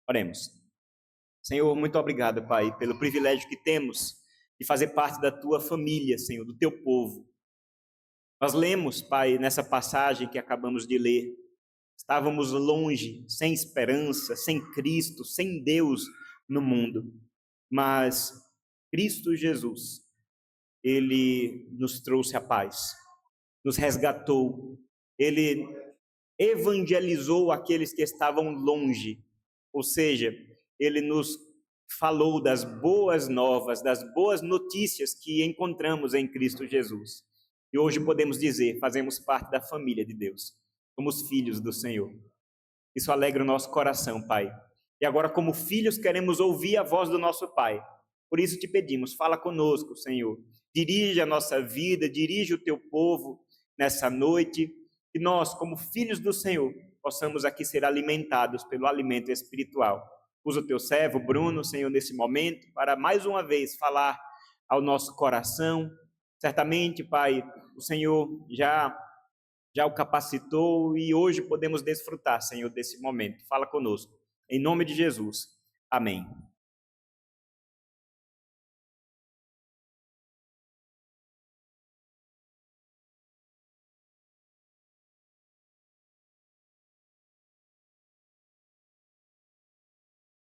Oremos. Senhor, muito obrigado, Pai, pelo privilégio que temos de fazer parte da Tua família, Senhor, do Teu povo. Nós lemos, Pai, nessa passagem que acabamos de ler, estávamos longe, sem esperança, sem Cristo, sem Deus no mundo. Mas Cristo Jesus, Ele nos trouxe a paz, nos resgatou, Ele evangelizou aqueles que estavam longe, ou seja, Ele nos falou das boas novas, das boas notícias que encontramos em Cristo Jesus. E hoje podemos dizer, fazemos parte da família de Deus, somos filhos do Senhor. Isso alegra o nosso coração, Pai. E agora, como filhos, queremos ouvir a voz do nosso Pai. Por isso te pedimos, fala conosco, Senhor. Dirige a nossa vida, dirige o teu povo nessa noite. Que nós, como filhos do Senhor, possamos aqui ser alimentados pelo alimento espiritual. Usa o teu servo, Bruno, Senhor, nesse momento, para mais uma vez falar ao nosso coração. Certamente, Pai, o Senhor já o capacitou e hoje podemos desfrutar, Senhor, desse momento. Fala conosco. Em nome de Jesus. Amém.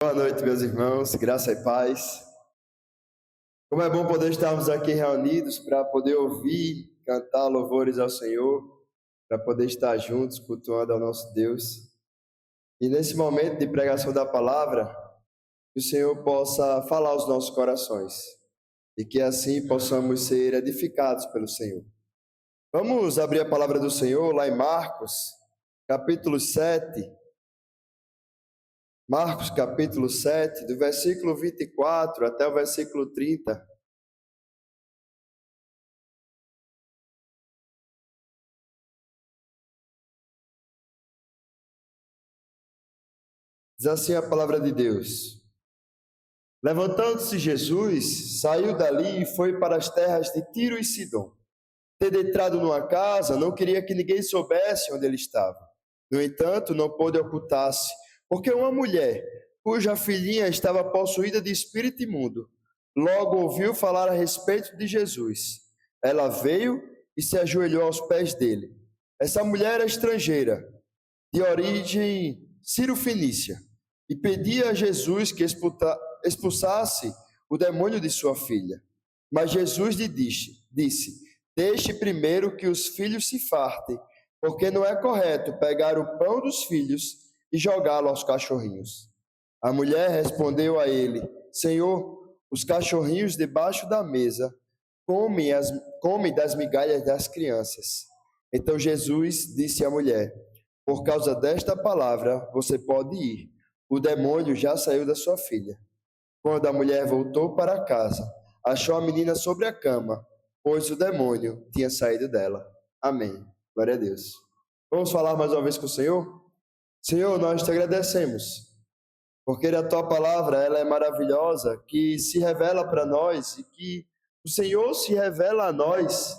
Boa noite, meus irmãos, graça e paz. Como é bom poder estarmos aqui reunidos para poder ouvir, cantar louvores ao Senhor, para poder estar juntos, cultuando ao nosso Deus. E nesse momento de pregação da palavra, que o Senhor possa falar aos nossos corações e que assim possamos ser edificados pelo Senhor. Vamos abrir a palavra do Senhor lá em Marcos, capítulo 7. Marcos capítulo 7, do versículo 24 até o versículo 30. Diz assim a palavra de Deus: Levantando-se Jesus, saiu dali e foi para as terras de Tiro e Sidom. Tendo entrado numa casa, não queria que ninguém soubesse onde ele estava. No entanto, não pôde ocultar-se, porque uma mulher, cuja filhinha estava possuída de espírito imundo, logo ouviu falar a respeito de Jesus. Ela veio e se ajoelhou aos pés dele. Essa mulher era estrangeira, de origem Ciro-fenícia, e pedia a Jesus que expulsasse o demônio de sua filha. Mas Jesus lhe disse: Deixe primeiro que os filhos se fartem, porque não é correto pegar o pão dos filhos e jogá-lo aos cachorrinhos. A mulher respondeu a ele: Senhor, os cachorrinhos debaixo da mesa comem das migalhas das crianças. Então Jesus disse à mulher: Por causa desta palavra você pode ir, o demônio já saiu da sua filha. Quando a mulher voltou para casa, achou a menina sobre a cama, pois o demônio tinha saído dela. Amém. Glória a Deus. Vamos falar mais uma vez com o Senhor? Senhor, nós te agradecemos, porque a tua palavra ela é maravilhosa, que se revela para nós e que o Senhor se revela a nós,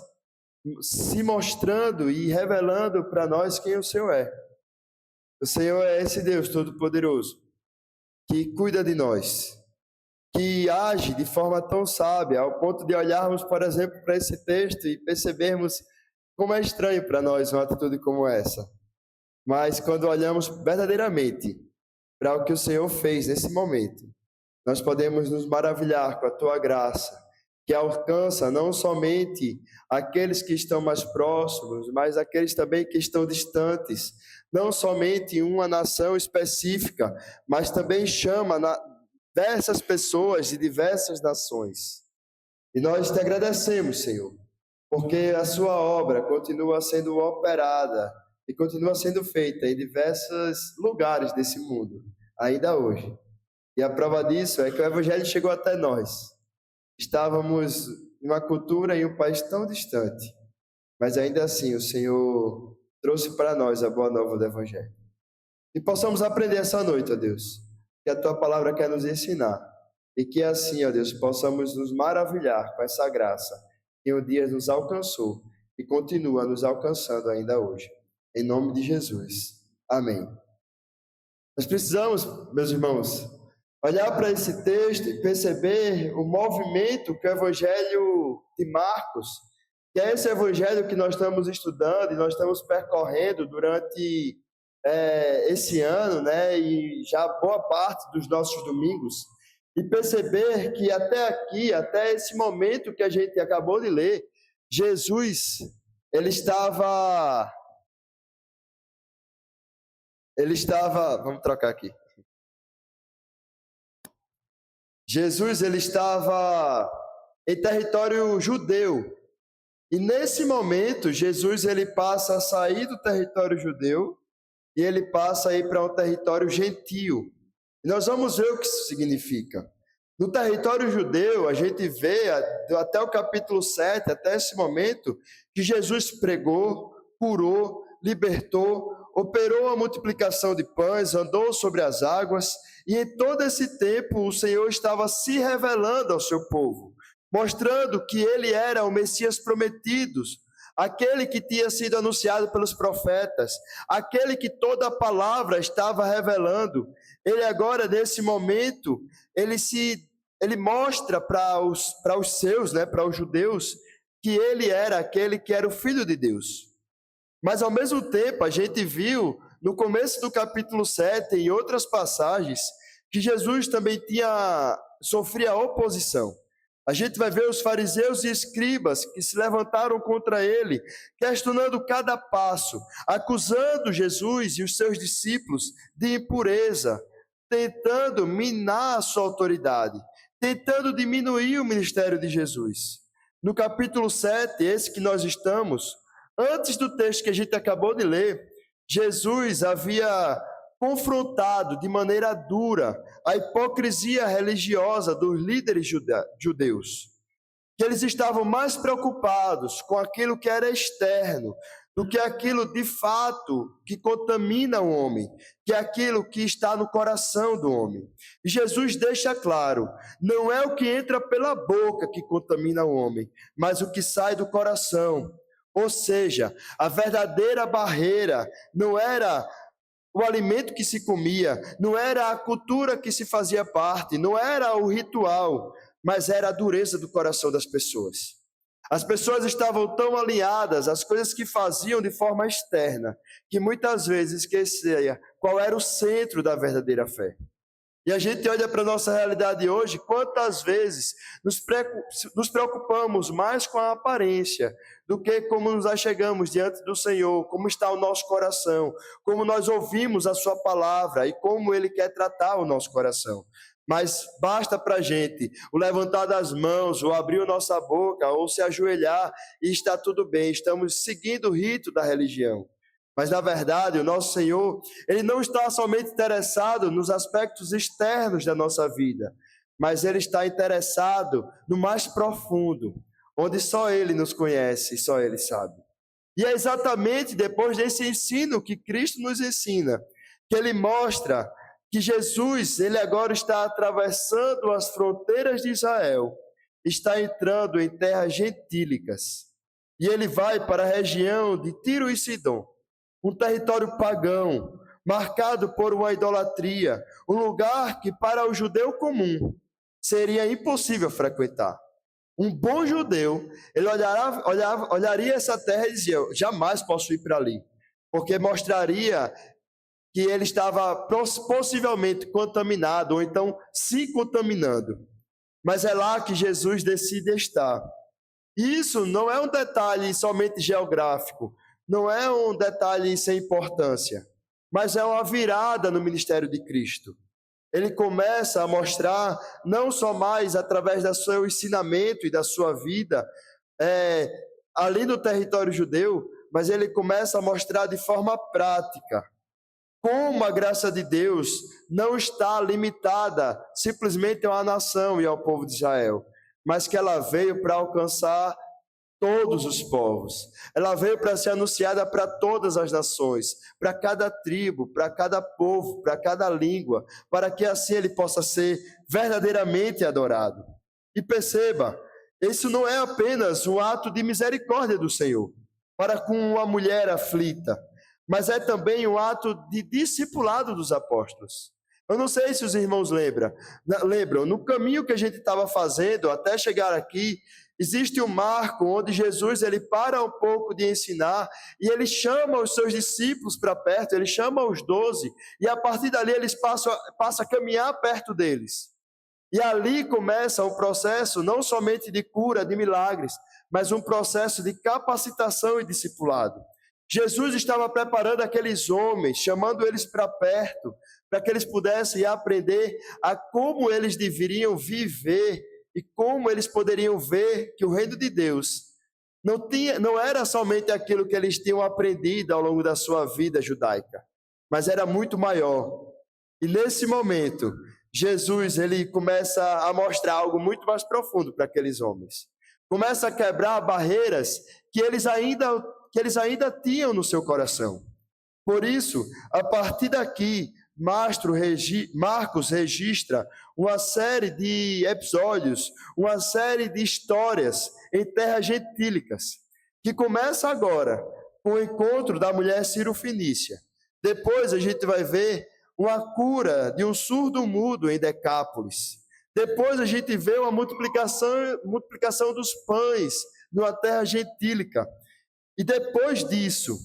se mostrando e revelando para nós quem o Senhor é. O Senhor é esse Deus Todo-Poderoso, que cuida de nós, que age de forma tão sábia, ao ponto de olharmos, por exemplo, para esse texto e percebermos como é estranho para nós uma atitude como essa. Mas quando olhamos verdadeiramente para o que o Senhor fez nesse momento, nós podemos nos maravilhar com a tua graça, que alcança não somente aqueles que estão mais próximos, mas aqueles também que estão distantes, não somente uma nação específica, mas também chama diversas pessoas de diversas nações. E nós te agradecemos, Senhor, porque a sua obra continua sendo operada e continua sendo feita em diversos lugares desse mundo, ainda hoje. E a prova disso é que o Evangelho chegou até nós. Estávamos em uma cultura, em um país tão distante, mas ainda assim o Senhor trouxe para nós a boa nova do Evangelho. E possamos aprender essa noite, ó Deus, que a tua palavra quer nos ensinar. E que assim, ó Deus, possamos nos maravilhar com essa graça que um dia nos alcançou e continua nos alcançando ainda hoje. Em nome de Jesus. Amém. Nós precisamos, meus irmãos, olhar para esse texto e perceber o movimento que o Evangelho de Marcos, que é esse Evangelho que nós estamos estudando e nós estamos percorrendo durante esse ano, né, e já boa parte dos nossos domingos, e perceber que até aqui, até esse momento que a gente acabou de ler, Jesus, ele estava, vamos trocar aqui. Jesus, ele estava em território judeu. E nesse momento, Jesus, ele passa a sair do território judeu e ele passa a ir para um território gentio. E nós vamos ver o que isso significa. No território judeu, a gente vê até o capítulo 7, até esse momento, que Jesus pregou, curou, libertou, operou a multiplicação de pães, andou sobre as águas, e em todo esse tempo o Senhor estava se revelando ao seu povo, mostrando que ele era o Messias prometido, aquele que tinha sido anunciado pelos profetas, aquele que toda a palavra estava revelando. Ele agora, nesse momento, ele mostra para os seus, né, para os judeus, que ele era aquele que era o Filho de Deus. Mas, ao mesmo tempo, a gente viu, no começo do capítulo 7, em outras passagens, que Jesus também sofria oposição. A gente vai ver os fariseus e escribas que se levantaram contra ele, questionando cada passo, acusando Jesus e os seus discípulos de impureza, tentando minar a sua autoridade, tentando diminuir o ministério de Jesus. No capítulo 7, esse que nós estamos, antes do texto que a gente acabou de ler, Jesus havia confrontado de maneira dura a hipocrisia religiosa dos líderes judeus, que eles estavam mais preocupados com aquilo que era externo do que aquilo de fato que contamina o homem, que é aquilo que está no coração do homem. E Jesus deixa claro, não é o que entra pela boca que contamina o homem, mas o que sai do coração. Ou seja, a verdadeira barreira não era o alimento que se comia, não era a cultura que se fazia parte, não era o ritual, mas era a dureza do coração das pessoas. As pessoas estavam tão alinhadas às coisas que faziam de forma externa, que muitas vezes esquecia qual era o centro da verdadeira fé. E a gente olha para a nossa realidade hoje, quantas vezes nos preocupamos mais com a aparência do que como nos achegamos diante do Senhor, como está o nosso coração, como nós ouvimos a sua palavra e como Ele quer tratar o nosso coração. Mas basta para a gente o levantar das mãos, ou abrir a nossa boca, ou se ajoelhar e está tudo bem, estamos seguindo o rito da religião. Mas, na verdade, o nosso Senhor, Ele não está somente interessado nos aspectos externos da nossa vida, mas Ele está interessado no mais profundo, onde só Ele nos conhece e só Ele sabe. E é exatamente depois desse ensino que Cristo nos ensina, que Ele mostra que Jesus, Ele agora está atravessando as fronteiras de Israel, está entrando em terras gentílicas, e Ele vai para a região de Tiro e Sidom, um território pagão, marcado por uma idolatria, um lugar que para o judeu comum seria impossível frequentar. Um bom judeu, ele olharia essa terra e dizia, jamais posso ir para ali, porque mostraria que ele estava possivelmente contaminado, ou então se contaminando. Mas é lá que Jesus decide estar. Isso não é um detalhe somente geográfico, não é um detalhe sem importância, mas é uma virada no ministério de Cristo. Ele começa a mostrar, não só mais através do seu ensinamento e da sua vida, ali no território judeu, mas ele começa a mostrar de forma prática como a graça de Deus não está limitada simplesmente a uma nação e ao povo de Israel, mas que ela veio para alcançar todos os povos. Ela veio para ser anunciada para todas as nações, para cada tribo, para cada povo, para cada língua, para que assim ele possa ser verdadeiramente adorado. E perceba, isso não é apenas um ato de misericórdia do Senhor para com uma mulher aflita, mas é também um ato de discipulado dos apóstolos. Eu não sei se os irmãos lembram, no caminho que a gente estava fazendo até chegar aqui, existe um marco onde Jesus ele para um pouco de ensinar e ele chama os seus discípulos para perto, ele chama os 12 e a partir dali eles passam a caminhar perto deles. E ali começa um processo não somente de cura, de milagres, mas um processo de capacitação e discipulado. Jesus estava preparando aqueles homens, chamando eles para perto, para que eles pudessem aprender a como eles deveriam viver e como eles poderiam ver que o reino de Deus não era somente aquilo que eles tinham aprendido ao longo da sua vida judaica, mas era muito maior. E nesse momento, Jesus ele começa a mostrar algo muito mais profundo para aqueles homens. Começa a quebrar barreiras que eles ainda tinham no seu coração. Por isso, a partir daqui, Marcos registra uma série de episódios, uma série de histórias em terras gentílicas, que começa agora com o encontro da mulher Ciro-Fenícia. Depois a gente vai ver uma cura de um surdo-mudo em Decápolis. Depois a gente vê uma multiplicação dos pães numa terra gentílica. E depois disso,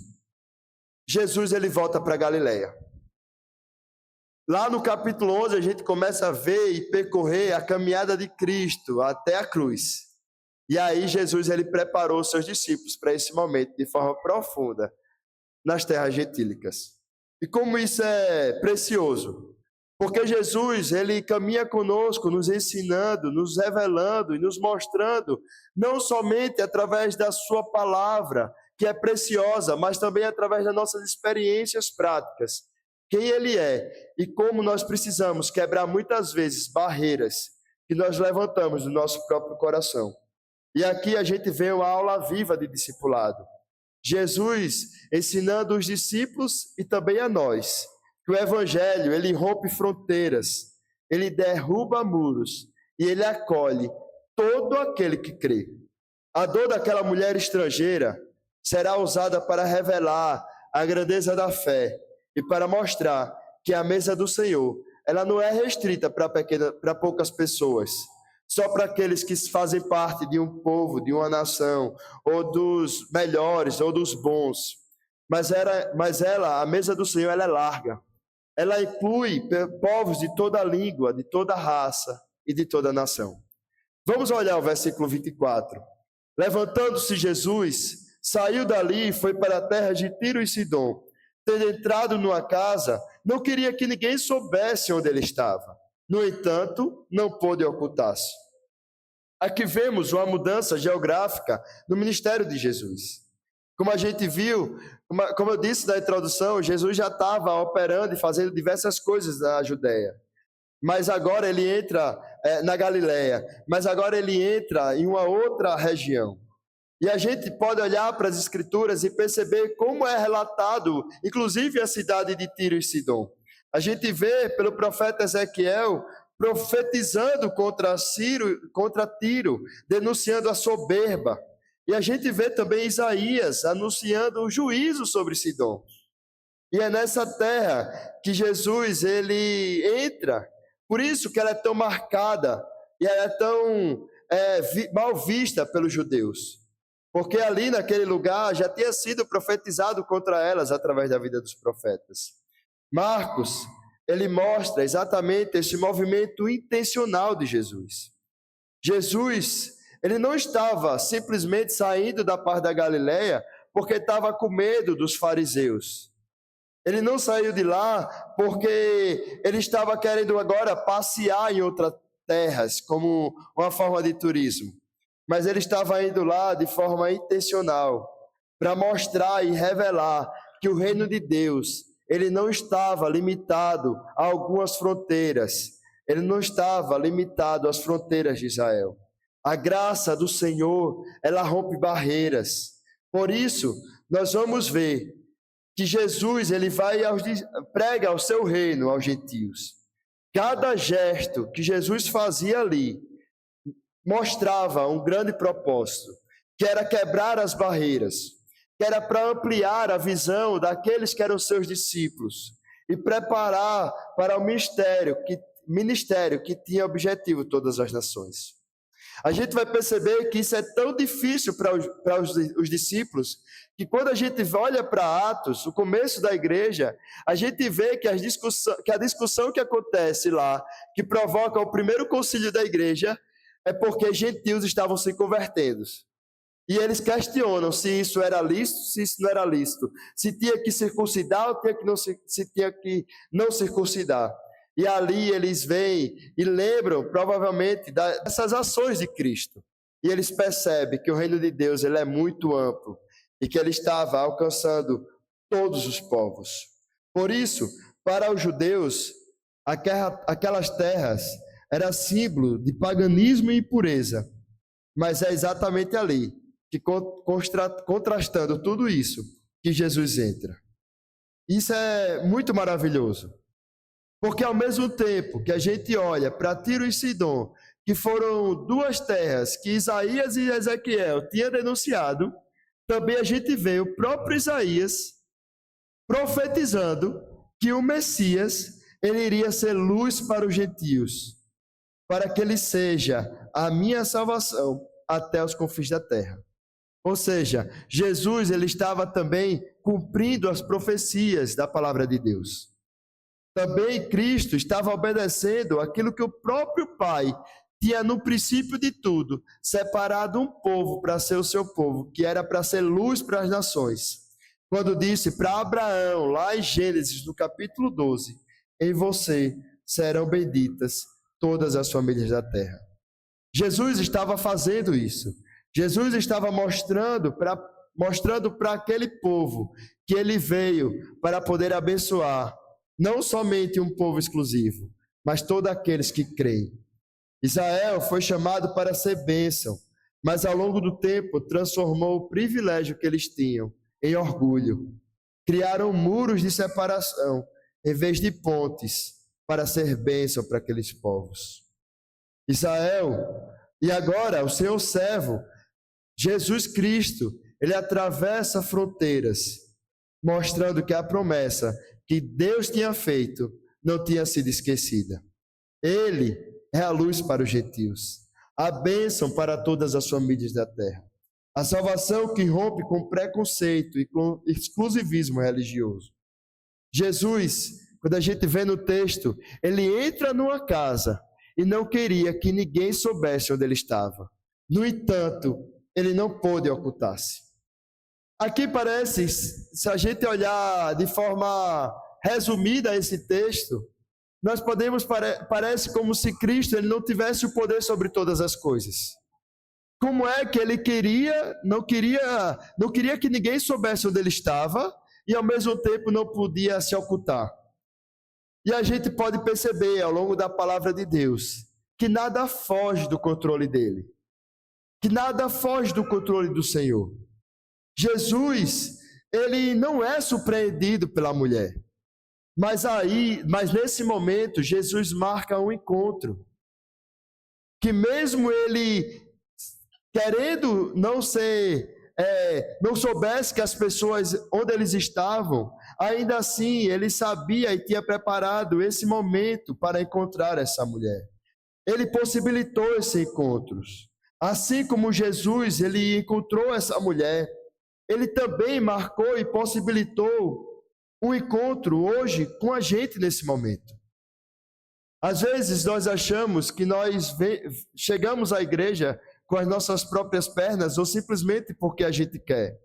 Jesus ele volta para Galileia. Lá no capítulo 11, a gente começa a ver e percorrer a caminhada de Cristo até a cruz. E aí Jesus ele preparou seus discípulos para esse momento de forma profunda nas terras gentílicas. E como isso é precioso, porque Jesus ele caminha conosco, nos ensinando, nos revelando e nos mostrando, não somente através da sua palavra, que é preciosa, mas também através das nossas experiências práticas, quem ele é e como nós precisamos quebrar muitas vezes barreiras que nós levantamos no nosso próprio coração. E aqui a gente vê uma aula viva de discipulado. Jesus ensinando os discípulos e também a nós que o evangelho ele rompe fronteiras, ele derruba muros e ele acolhe todo aquele que crê. A dor daquela mulher estrangeira será usada para revelar a grandeza da fé e para mostrar que a mesa do Senhor ela não é restrita para poucas pessoas, só para aqueles que fazem parte de um povo, de uma nação, ou dos melhores, ou dos bons. Mas a mesa do Senhor, ela é larga. Ela inclui povos de toda língua, de toda raça e de toda nação. Vamos olhar o versículo 24. Levantando-se Jesus, saiu dali e foi para a terra de Tiro e Sidom. Tendo entrado numa casa, não queria que ninguém soubesse onde ele estava. No entanto, não pôde ocultar-se. Aqui vemos uma mudança geográfica no ministério de Jesus. Como a gente viu, como eu disse na introdução, Jesus já estava operando e fazendo diversas coisas na Judéia. Mas agora ele entra na Galileia, mas agora ele entra em uma outra região. E a gente pode olhar para as Escrituras e perceber como é relatado, inclusive a cidade de Tiro e Sidom. A gente vê pelo profeta Ezequiel profetizando contra Tiro, denunciando a soberba. E a gente vê também Isaías anunciando o juízo sobre Sidom. E é nessa terra que Jesus ele entra. Por isso que ela é tão marcada e ela é tão mal vista pelos judeus. Porque ali naquele lugar já tinha sido profetizado contra elas através da vida dos profetas. Marcos, ele mostra exatamente esse movimento intencional de Jesus. Jesus, ele não estava simplesmente saindo da parte da Galileia porque estava com medo dos fariseus. Ele não saiu de lá porque ele estava querendo agora passear em outras terras como uma forma de turismo. Mas ele estava indo lá de forma intencional para mostrar e revelar que o reino de Deus ele não estava limitado a algumas fronteiras. Ele não estava limitado às fronteiras de Israel. A graça do Senhor, ela rompe barreiras. Por isso, nós vamos ver que Jesus, ele prega o seu reino aos gentios. Cada gesto que Jesus fazia ali, mostrava um grande propósito, que era quebrar as barreiras. que era para ampliar a visão daqueles que eram seus discípulos e preparar para o ministério que tinha objetivo todas as nações. A gente vai perceber que isso é tão difícil para os discípulos, que quando a gente olha para Atos, o começo da igreja, a gente vê que a discussão que acontece lá, que provoca o primeiro concílio da igreja, é porque gentios estavam se convertendo. E eles questionam se isso era lícito, se isso não era lícito, se tinha que circuncidar ou se tinha que não circuncidar. E ali eles vêm e lembram, provavelmente, dessas ações de Cristo. E eles percebem que o reino de Deus ele é muito amplo e que ele estava alcançando todos os povos. Por isso, para os judeus, aquelas terras eram símbolo de paganismo e impureza. Mas é exatamente ali, que contrastando tudo isso, que Jesus entra. Isso é muito maravilhoso. Porque ao mesmo tempo que a gente olha para Tiro e Sidom, que foram duas terras que Isaías e Ezequiel tinham denunciado, também a gente vê o próprio Isaías profetizando que o Messias ele iria ser luz para os gentios, para que ele seja a minha salvação até os confins da terra. Ou seja, Jesus ele estava também cumprindo as profecias da palavra de Deus. Também Cristo estava obedecendo aquilo que o próprio Pai tinha no princípio de tudo, separado um povo para ser o seu povo, que era para ser luz para as nações. Quando disse para Abraão, lá em Gênesis, no capítulo 12, em você serão benditas todas as famílias da terra. Jesus estava fazendo isso. Jesus estava mostrando para aquele povo que ele veio para poder abençoar não somente um povo exclusivo, mas todos aqueles que creem. Israel foi chamado para ser bênção, mas ao longo do tempo transformou o privilégio que eles tinham em orgulho. Criaram muros de separação em vez de pontes para ser bênção para aqueles povos. Israel, e agora o seu servo, Jesus Cristo, ele atravessa fronteiras, mostrando que a promessa que Deus tinha feito não tinha sido esquecida. Ele é a luz para os gentios, a bênção para todas as famílias da terra, a salvação que rompe com preconceito e com exclusivismo religioso. Jesus, quando a gente vê no texto, ele entra numa casa e não queria que ninguém soubesse onde ele estava. No entanto, ele não pôde ocultar-se. Aqui parece, se a gente olhar de forma resumida esse texto, nós podemos, parece como se Cristo ele não tivesse o poder sobre todas as coisas. Como é que ele não queria que ninguém soubesse onde ele estava e ao mesmo tempo não podia se ocultar. E a gente pode perceber ao longo da palavra de Deus que nada foge do controle dele, que nada foge do controle do Senhor. Jesus, ele não é surpreendido pela mulher. Mas nesse momento, Jesus marca um encontro. Que mesmo ele querendo não soubesse que as pessoas onde eles estavam, ainda assim ele sabia e tinha preparado esse momento para encontrar essa mulher. Ele possibilitou esses encontros. Assim como Jesus, ele encontrou essa mulher, ele também marcou e possibilitou um encontro hoje com a gente nesse momento. Às vezes nós achamos que nós chegamos à igreja com as nossas próprias pernas ou simplesmente porque a gente quer.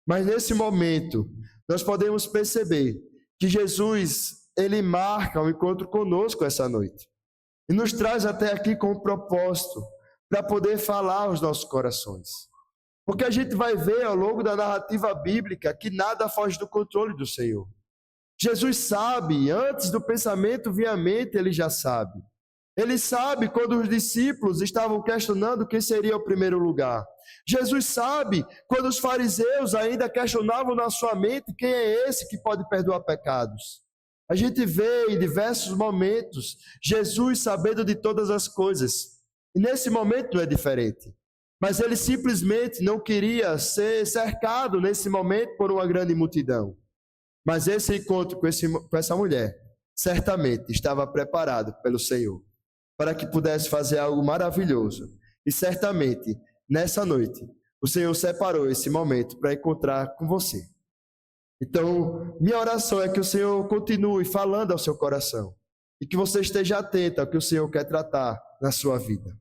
Mas nesse momento nós podemos perceber que Jesus, ele marca um encontro conosco essa noite. E nos traz até aqui com um propósito para poder falar aos nossos corações. Porque a gente vai ver ao longo da narrativa bíblica que nada foge do controle do Senhor. Jesus sabe, antes do pensamento vir à mente, ele já sabe. Ele sabe quando os discípulos estavam questionando quem seria o primeiro lugar. Jesus sabe quando os fariseus ainda questionavam na sua mente quem é esse que pode perdoar pecados. A gente vê em diversos momentos Jesus sabendo de todas as coisas. E nesse momento não é diferente. mas ele simplesmente não queria ser cercado nesse momento por uma grande multidão. Mas esse encontro com essa mulher certamente estava preparado pelo Senhor para que pudesse fazer algo maravilhoso. E certamente, nessa noite, o Senhor separou esse momento para encontrar com você. Então, minha oração é que o Senhor continue falando ao seu coração e que você esteja atento ao que o Senhor quer tratar na sua vida.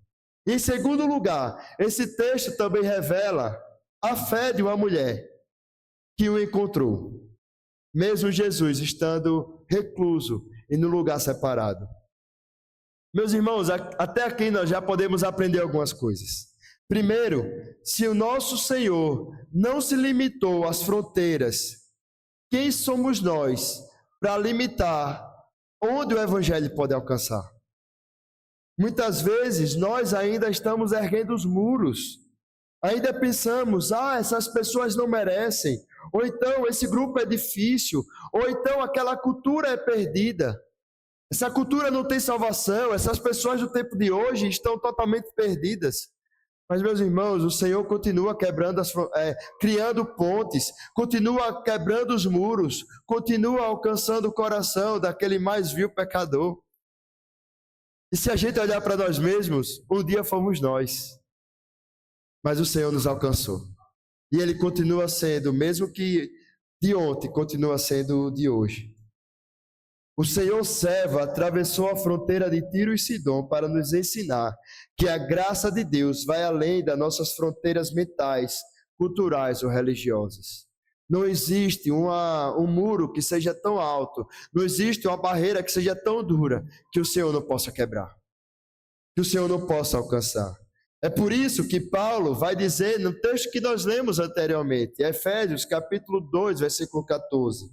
E em segundo lugar, esse texto também revela a fé de uma mulher que o encontrou, mesmo Jesus estando recluso e no lugar separado. Meus irmãos, até aqui nós já podemos aprender algumas coisas. Primeiro, se o nosso Senhor não se limitou às fronteiras, quem somos nós para limitar onde o Evangelho pode alcançar? Muitas vezes nós ainda estamos erguendo os muros, ainda pensamos, essas pessoas não merecem, ou então esse grupo é difícil, ou então aquela cultura é perdida. Essa cultura não tem salvação, essas pessoas do tempo de hoje estão totalmente perdidas. Mas, meus irmãos, o Senhor continua criando pontes, continua quebrando os muros, continua alcançando o coração daquele mais vil pecador. E se a gente olhar para nós mesmos, um dia fomos nós, mas o Senhor nos alcançou. E Ele continua sendo, mesmo que de ontem, continua sendo de hoje. O Senhor servo atravessou a fronteira de Tiro e Sidom para nos ensinar que a graça de Deus vai além das nossas fronteiras mentais, culturais ou religiosas. Não existe um muro que seja tão alto, não existe uma barreira que seja tão dura que o Senhor não possa quebrar, que o Senhor não possa alcançar. É por isso que Paulo vai dizer no texto que nós lemos anteriormente, Efésios capítulo 2, versículo 14.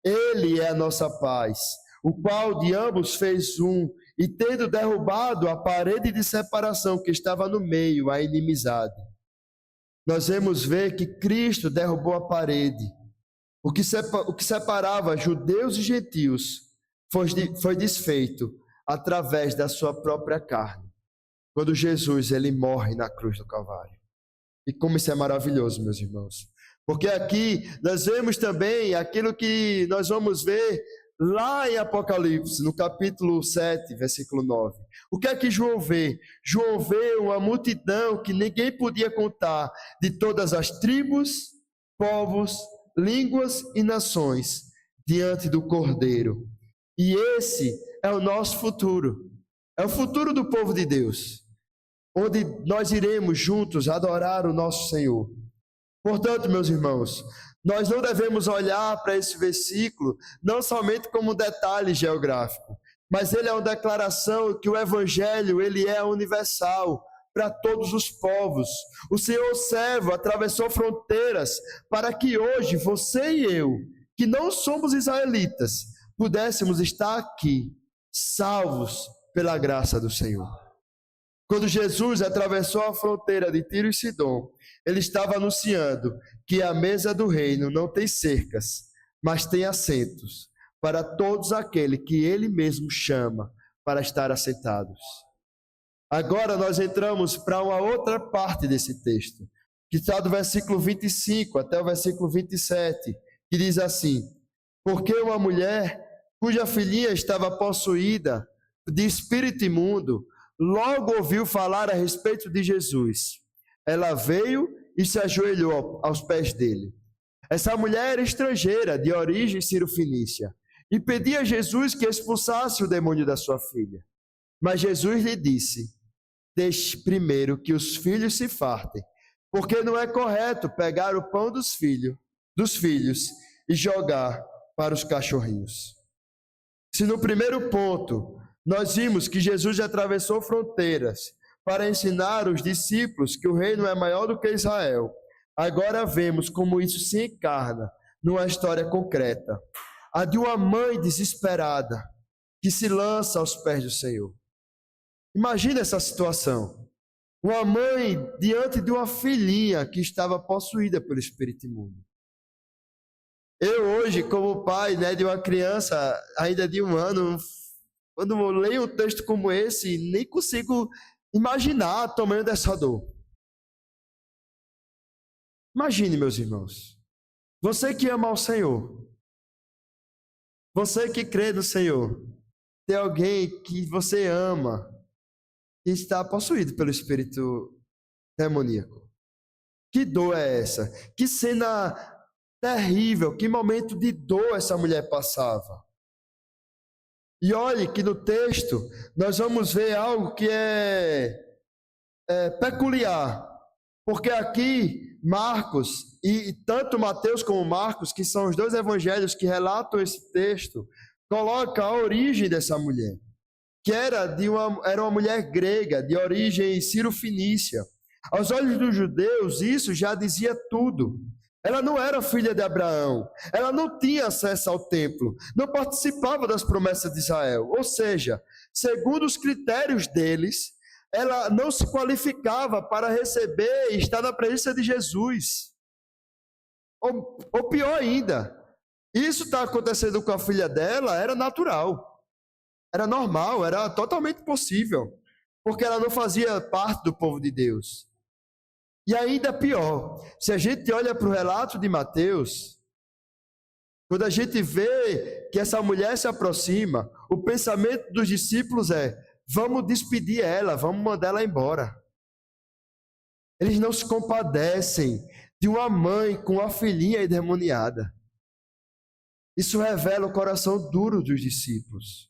Ele é a nossa paz, o qual de ambos fez um, e tendo derrubado a parede de separação que estava no meio, a inimizade. Nós vamos ver que Cristo derrubou a parede. O que separava judeus e gentios foi desfeito através da sua própria carne, quando Jesus ele morre na cruz do Calvário. E como isso é maravilhoso, meus irmãos. Porque aqui nós vemos também aquilo que nós vamos ver lá em Apocalipse, no capítulo 7, versículo 9. O que é que João vê? João vê uma multidão que ninguém podia contar, de todas as tribos, povos, línguas e nações, diante do Cordeiro. E esse é o nosso futuro. É o futuro do povo de Deus, onde nós iremos juntos adorar o nosso Senhor. Portanto, meus irmãos, nós não devemos olhar para esse versículo não somente como um detalhe geográfico, mas ele é uma declaração que o Evangelho ele é universal para todos os povos. O Senhor servo atravessou fronteiras para que hoje você e eu, que não somos israelitas, pudéssemos estar aqui, salvos pela graça do Senhor. Quando Jesus atravessou a fronteira de Tiro e Sidom, ele estava anunciando que a mesa do reino não tem cercas, mas tem assentos para todos aqueles que ele mesmo chama para estar assentados. Agora nós entramos para uma outra parte desse texto, que está do versículo 25 até o versículo 27, que diz assim: porque uma mulher cuja filhinha estava possuída de espírito imundo, logo ouviu falar a respeito de Jesus. Ela veio e se ajoelhou aos pés dele. Essa mulher era estrangeira, de origem cirofenícia, e pedia a Jesus que expulsasse o demônio da sua filha. Mas Jesus lhe disse: deixe primeiro que os filhos se fartem, porque não é correto pegar o pão dos filhos e jogar para os cachorrinhos. Se no primeiro ponto nós vimos que Jesus atravessou fronteiras para ensinar os discípulos que o reino é maior do que Israel, agora vemos como isso se encarna numa história concreta, a de uma mãe desesperada que se lança aos pés do Senhor. Imagina essa situação, uma mãe diante de uma filhinha que estava possuída pelo espírito imundo. Eu hoje, como pai, de uma criança ainda de 1 ano, quando eu leio um texto como esse, nem consigo imaginar o tamanho dessa dor. Imagine, meus irmãos, você que ama ao Senhor, você que crê no Senhor, tem alguém que você ama e está possuído pelo espírito demoníaco. Que dor é essa? Que cena terrível, que momento de dor essa mulher passava. E olhe que no texto nós vamos ver algo que é peculiar, porque aqui Marcos, e tanto Mateus como Marcos, que são os dois evangelhos que relatam esse texto, coloca a origem dessa mulher, que era uma mulher grega, de origem sírio-fenícia. Aos olhos dos judeus, isso já dizia tudo. Ela não era filha de Abraão, ela não tinha acesso ao templo, não participava das promessas de Israel. Ou seja, segundo os critérios deles, ela não se qualificava para receber e estar na presença de Jesus. Ou pior ainda, isso está acontecendo com a filha dela, era natural, era normal, era totalmente possível, porque ela não fazia parte do povo de Deus. E ainda pior, se a gente olha para o relato de Mateus, quando a gente vê que essa mulher se aproxima, o pensamento dos discípulos é: vamos despedir ela, vamos mandar ela embora. Eles não se compadecem de uma mãe com uma filhinha endemoniada. Isso revela o coração duro dos discípulos.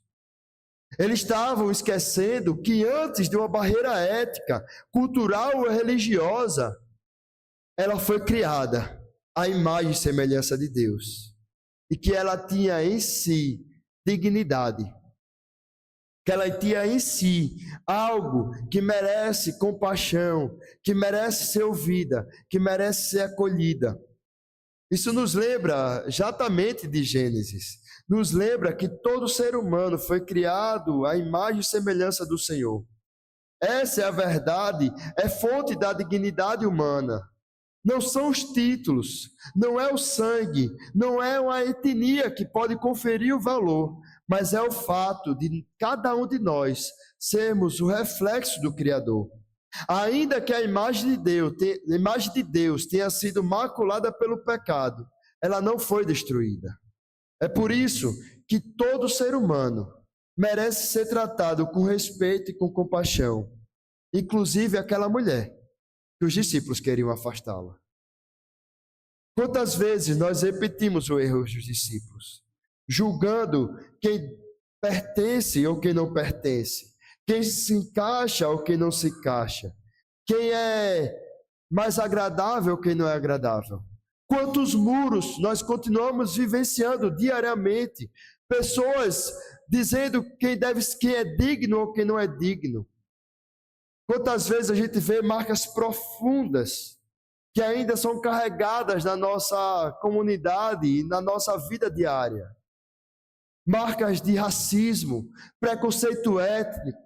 Eles estavam esquecendo que antes de uma barreira ética, cultural ou religiosa, ela foi criada à imagem e semelhança de Deus. E que ela tinha em si dignidade. Que ela tinha em si algo que merece compaixão, que merece ser ouvida, que merece ser acolhida. Isso nos lembra exatamente de Gênesis. Nos lembra que todo ser humano foi criado à imagem e semelhança do Senhor. Essa é a verdade, é fonte da dignidade humana. Não são os títulos, não é o sangue, não é uma etnia que pode conferir o valor, mas é o fato de cada um de nós sermos o reflexo do Criador. Ainda que a imagem de Deus tenha sido maculada pelo pecado, ela não foi destruída. É por isso que todo ser humano merece ser tratado com respeito e com compaixão, inclusive aquela mulher que os discípulos queriam afastá-la. Quantas vezes nós repetimos o erro dos discípulos, julgando quem pertence ou quem não pertence, quem se encaixa ou quem não se encaixa, quem é mais agradável ou quem não é agradável. Quantos muros nós continuamos vivenciando diariamente, pessoas dizendo quem é digno ou quem não é digno. Quantas vezes a gente vê marcas profundas que ainda são carregadas na nossa comunidade e na nossa vida diária. Marcas de racismo, preconceito étnico,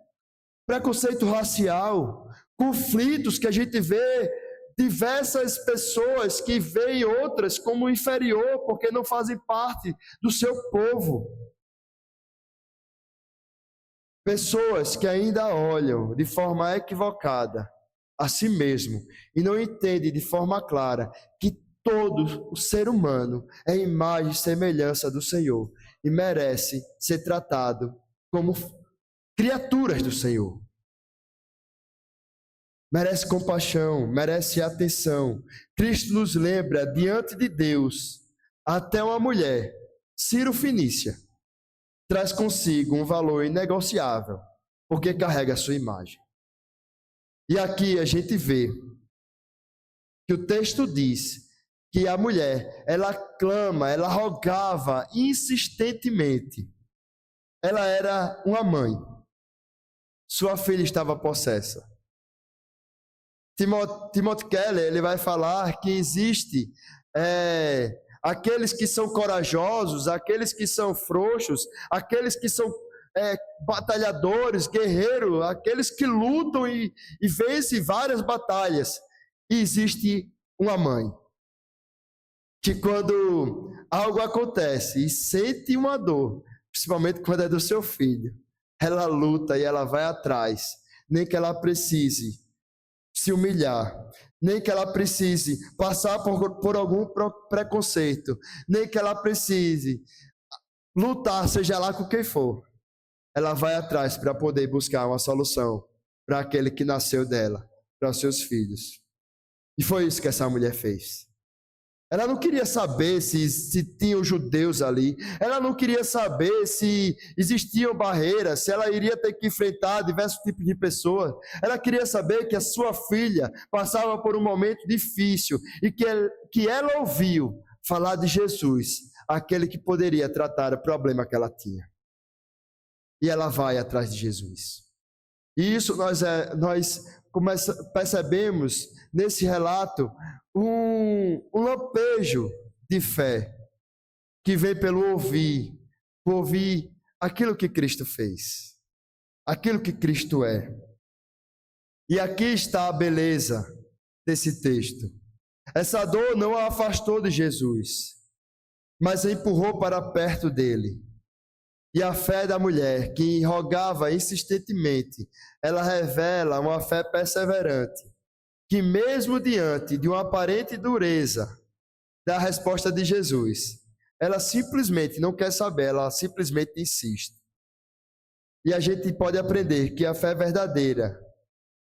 preconceito racial, conflitos que a gente vê diversas pessoas que veem outras como inferior porque não fazem parte do seu povo. Pessoas que ainda olham de forma equivocada a si mesmo e não entendem de forma clara que todo o ser humano é imagem e semelhança do Senhor e merece ser tratado como criaturas do Senhor. Merece compaixão, merece atenção. Cristo nos lembra, diante de Deus, até uma mulher, sírio-fenícia, traz consigo um valor inegociável, porque carrega a sua imagem. E aqui a gente vê que o texto diz que a mulher, ela clama, ela rogava insistentemente. Ela era uma mãe. Sua filha estava possessa. Timothy Keller, ele vai falar que existe aqueles que são corajosos, aqueles que são frouxos, aqueles que são batalhadores, guerreiros, aqueles que lutam e vencem várias batalhas. E existe uma mãe que quando algo acontece e sente uma dor, principalmente quando é do seu filho, ela luta e ela vai atrás, nem que ela precise se humilhar, nem que ela precise passar por algum preconceito, nem que ela precise lutar, seja lá com quem for. Ela vai atrás para poder buscar uma solução para aquele que nasceu dela, para os seus filhos. E foi isso que essa mulher fez. Ela não queria saber se tinham judeus ali. Ela não queria saber se existiam barreiras, se ela iria ter que enfrentar diversos tipos de pessoas. Ela queria saber que a sua filha passava por um momento difícil e que ela ouviu falar de Jesus, aquele que poderia tratar o problema que ela tinha. E ela vai atrás de Jesus. E isso nós percebemos nesse relato um lampejo de fé que vem pelo ouvir aquilo que Cristo fez, aquilo que Cristo é. E aqui está a beleza desse texto. Essa dor não a afastou de Jesus, mas a empurrou para perto dele. E a fé da mulher, que rogava insistentemente, ela revela uma fé perseverante, que mesmo diante de uma aparente dureza da resposta de Jesus, ela simplesmente não quer saber, ela simplesmente insiste. E a gente pode aprender que a fé verdadeira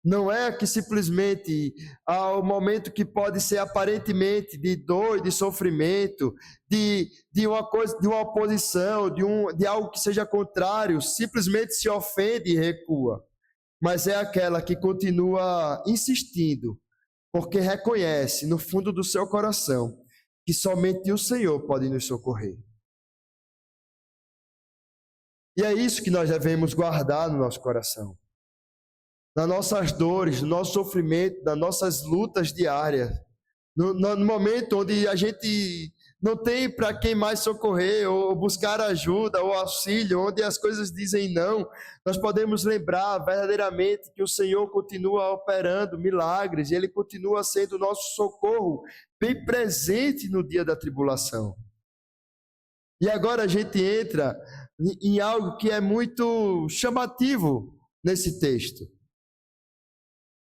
não é que simplesmente ao momento que pode ser aparentemente de dor, de sofrimento, de uma coisa, de uma oposição, de algo que seja contrário, simplesmente se ofende e recua. Mas é aquela que continua insistindo, porque reconhece no fundo do seu coração que somente o Senhor pode nos socorrer. E é isso que nós devemos guardar no nosso coração. Nas nossas dores, no nosso sofrimento, nas nossas lutas diárias, no momento onde a gente não tem para quem mais socorrer, ou buscar ajuda, ou auxílio, onde as coisas dizem não, nós podemos lembrar verdadeiramente que o Senhor continua operando milagres, e Ele continua sendo o nosso socorro, bem presente no dia da tribulação. E agora a gente entra em algo que é muito chamativo nesse texto.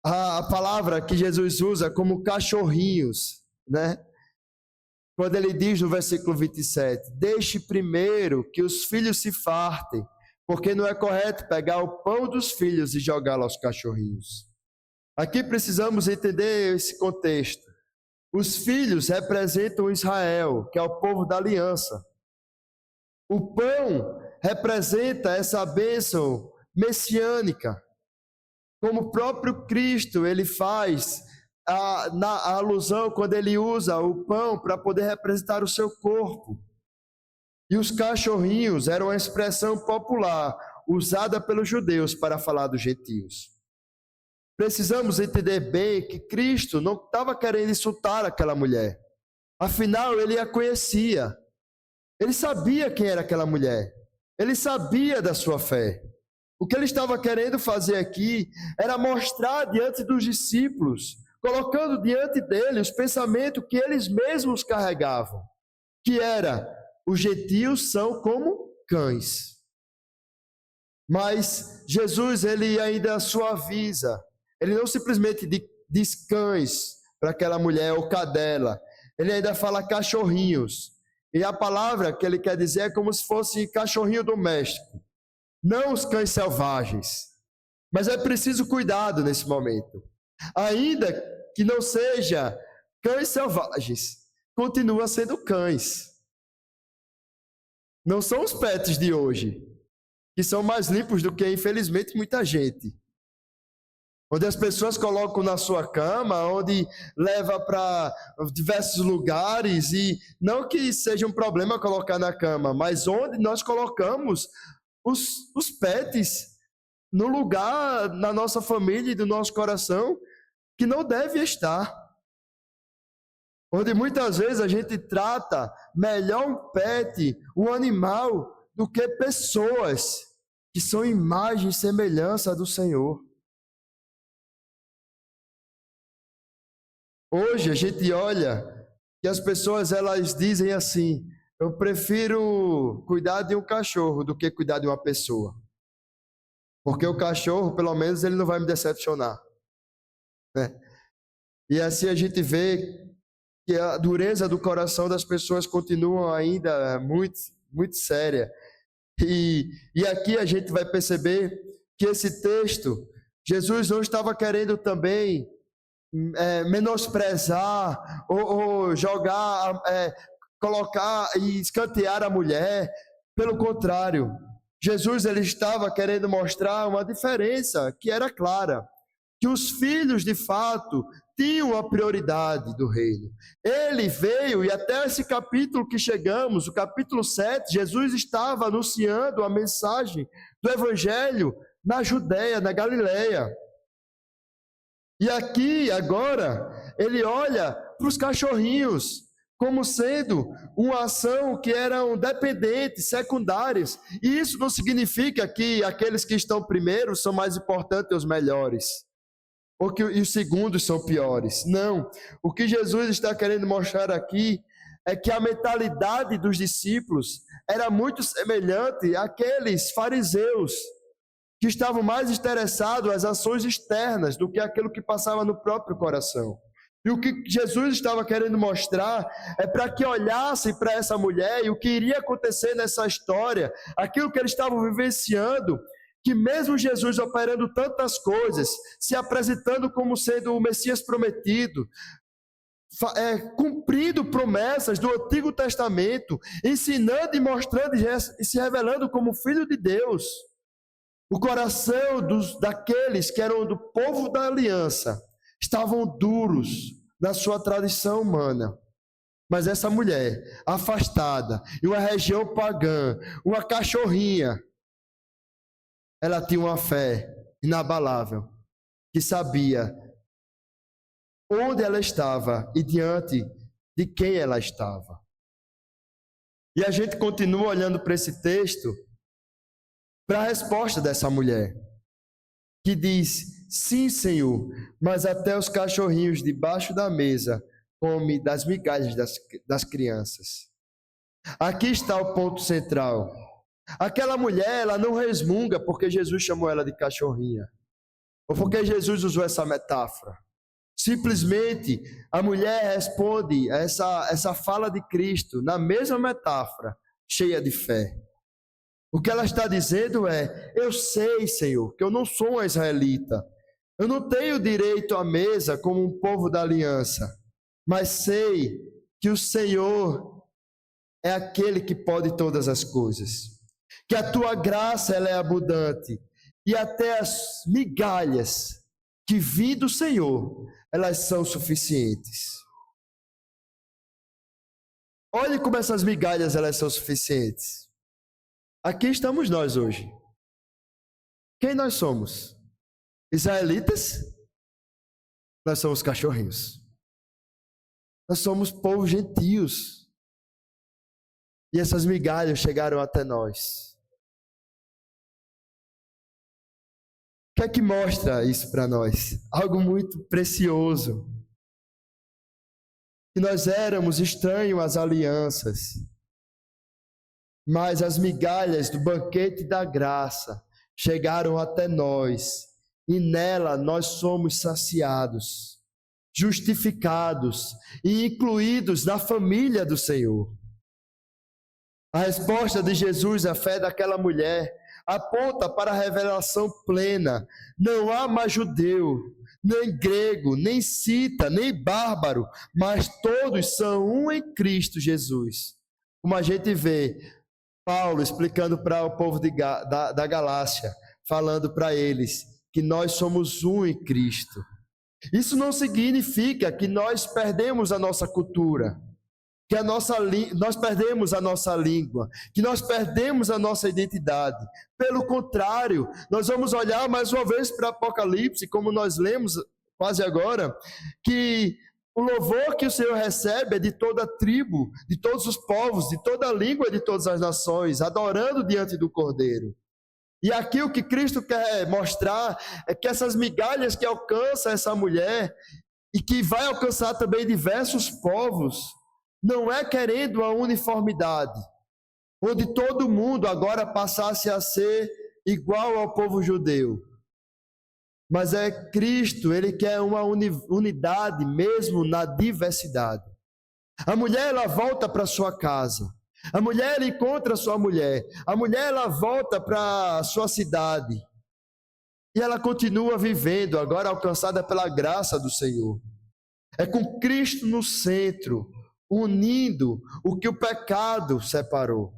A palavra que Jesus usa como cachorrinhos, né? Quando ele diz no versículo 27, deixe primeiro que os filhos se fartem, porque não é correto pegar o pão dos filhos e jogá-lo aos cachorrinhos. Aqui precisamos entender esse contexto. Os filhos representam Israel, que é o povo da aliança. O pão representa essa bênção messiânica. Como o próprio Cristo, ele faz a alusão quando ele usa o pão para poder representar o seu corpo. E os cachorrinhos eram uma expressão popular usada pelos judeus para falar dos gentios. Precisamos entender bem que Cristo não estava querendo insultar aquela mulher. Afinal, ele a conhecia. Ele sabia quem era aquela mulher. Ele sabia da sua fé. O que ele estava querendo fazer aqui era mostrar diante dos discípulos, colocando diante deles os pensamentos que eles mesmos carregavam, que era, os gentios são como cães. Mas Jesus, ele ainda suaviza, ele não simplesmente diz cães para aquela mulher ou cadela, ele ainda fala cachorrinhos, e a palavra que ele quer dizer é como se fosse cachorrinho doméstico. Não os cães selvagens, mas é preciso cuidado nesse momento. Ainda que não seja cães selvagens, continua sendo cães. Não são os pets de hoje, que são mais limpos do que, infelizmente, muita gente. Onde as pessoas colocam na sua cama, onde leva para diversos lugares, e não que seja um problema colocar na cama, mas onde nós colocamos os pets no lugar na nossa família e do nosso coração que não deve estar. Onde muitas vezes a gente trata melhor um pet, um animal, do que pessoas que são imagem e semelhança do Senhor. Hoje a gente olha que as pessoas elas dizem assim: eu prefiro cuidar de um cachorro do que cuidar de uma pessoa. Porque o cachorro, pelo menos, ele não vai me decepcionar. né? E assim a gente vê que a dureza do coração das pessoas continua ainda muito, muito séria. E aqui a gente vai perceber que esse texto, Jesus não estava querendo também menosprezar ou jogar, colocar e escantear a mulher. Pelo contrário, Jesus ele estava querendo mostrar uma diferença que era clara, que os filhos de fato tinham a prioridade do reino. Ele veio, e até esse capítulo que chegamos, o capítulo 7, Jesus estava anunciando a mensagem do evangelho na Judéia, na Galileia. E aqui, agora, ele olha para os cachorrinhos como sendo uma ação que eram dependentes, secundárias. E isso não significa que aqueles que estão primeiro são mais importantes os melhores, ou que os segundos são piores. Não. O que Jesus está querendo mostrar aqui é que a mentalidade dos discípulos era muito semelhante àqueles fariseus que estavam mais interessados às ações externas do que aquilo que passava no próprio coração. E o que Jesus estava querendo mostrar é para que olhassem para essa mulher e o que iria acontecer nessa história, aquilo que eles estavam vivenciando, que mesmo Jesus operando tantas coisas, se apresentando como sendo o Messias prometido, cumprindo promessas do Antigo Testamento, ensinando e mostrando e se revelando como Filho de Deus, o coração daqueles que eram do povo da aliança estavam duros na sua tradição humana. Mas essa mulher, afastada, em uma região pagã, uma cachorrinha, ela tinha uma fé inabalável, que sabia onde ela estava e diante de quem ela estava. E a gente continua olhando para esse texto, para a resposta dessa mulher, que diz: sim, Senhor, mas até os cachorrinhos debaixo da mesa comem das migalhas das crianças. Aqui está o ponto central. Aquela mulher, ela não resmunga porque Jesus chamou ela de cachorrinha, ou porque Jesus usou essa metáfora. Simplesmente, a mulher responde a essa fala de Cristo na mesma metáfora, cheia de fé. O que ela está dizendo é: eu sei, Senhor, que eu não sou uma israelita, eu não tenho direito à mesa como um povo da aliança, mas sei que o Senhor é aquele que pode todas as coisas, que a tua graça ela é abundante, e até as migalhas que vêm do Senhor, elas são suficientes. Olhe como essas migalhas elas são suficientes. Aqui estamos nós hoje. Quem nós somos? Israelitas? Nós somos cachorrinhos. Nós somos povos gentios. E essas migalhas chegaram até nós. O que é que mostra isso para nós? Algo muito precioso. Que nós éramos estranhos às alianças, mas as migalhas do banquete da graça chegaram até nós, e nela nós somos saciados, justificados e incluídos na família do Senhor. A resposta de Jesus à fé daquela mulher aponta para a revelação plena. Não há mais judeu, nem grego, nem cita, nem bárbaro, mas todos são um em Cristo Jesus. Como a gente vê Paulo explicando para o povo da Galácia, falando para eles que nós somos um em Cristo. Isso não significa que nós perdemos a nossa cultura, que nós perdemos a nossa língua, que nós perdemos a nossa identidade. Pelo contrário, nós vamos olhar mais uma vez para Apocalipse, como nós lemos quase agora, que o louvor que o Senhor recebe é de toda a tribo, de todos os povos, de toda a língua e de todas as nações, adorando diante do Cordeiro. E aqui o que Cristo quer mostrar é que essas migalhas que alcançam essa mulher e que vai alcançar também diversos povos, não é querendo a uniformidade, onde todo mundo agora passasse a ser igual ao povo judeu. Mas é Cristo, ele quer uma unidade mesmo na diversidade. A mulher, ela volta para sua casa. A mulher, ela encontra sua mulher. A mulher, ela volta para sua cidade. E ela continua vivendo, agora alcançada pela graça do Senhor. É com Cristo no centro, unindo o que o pecado separou.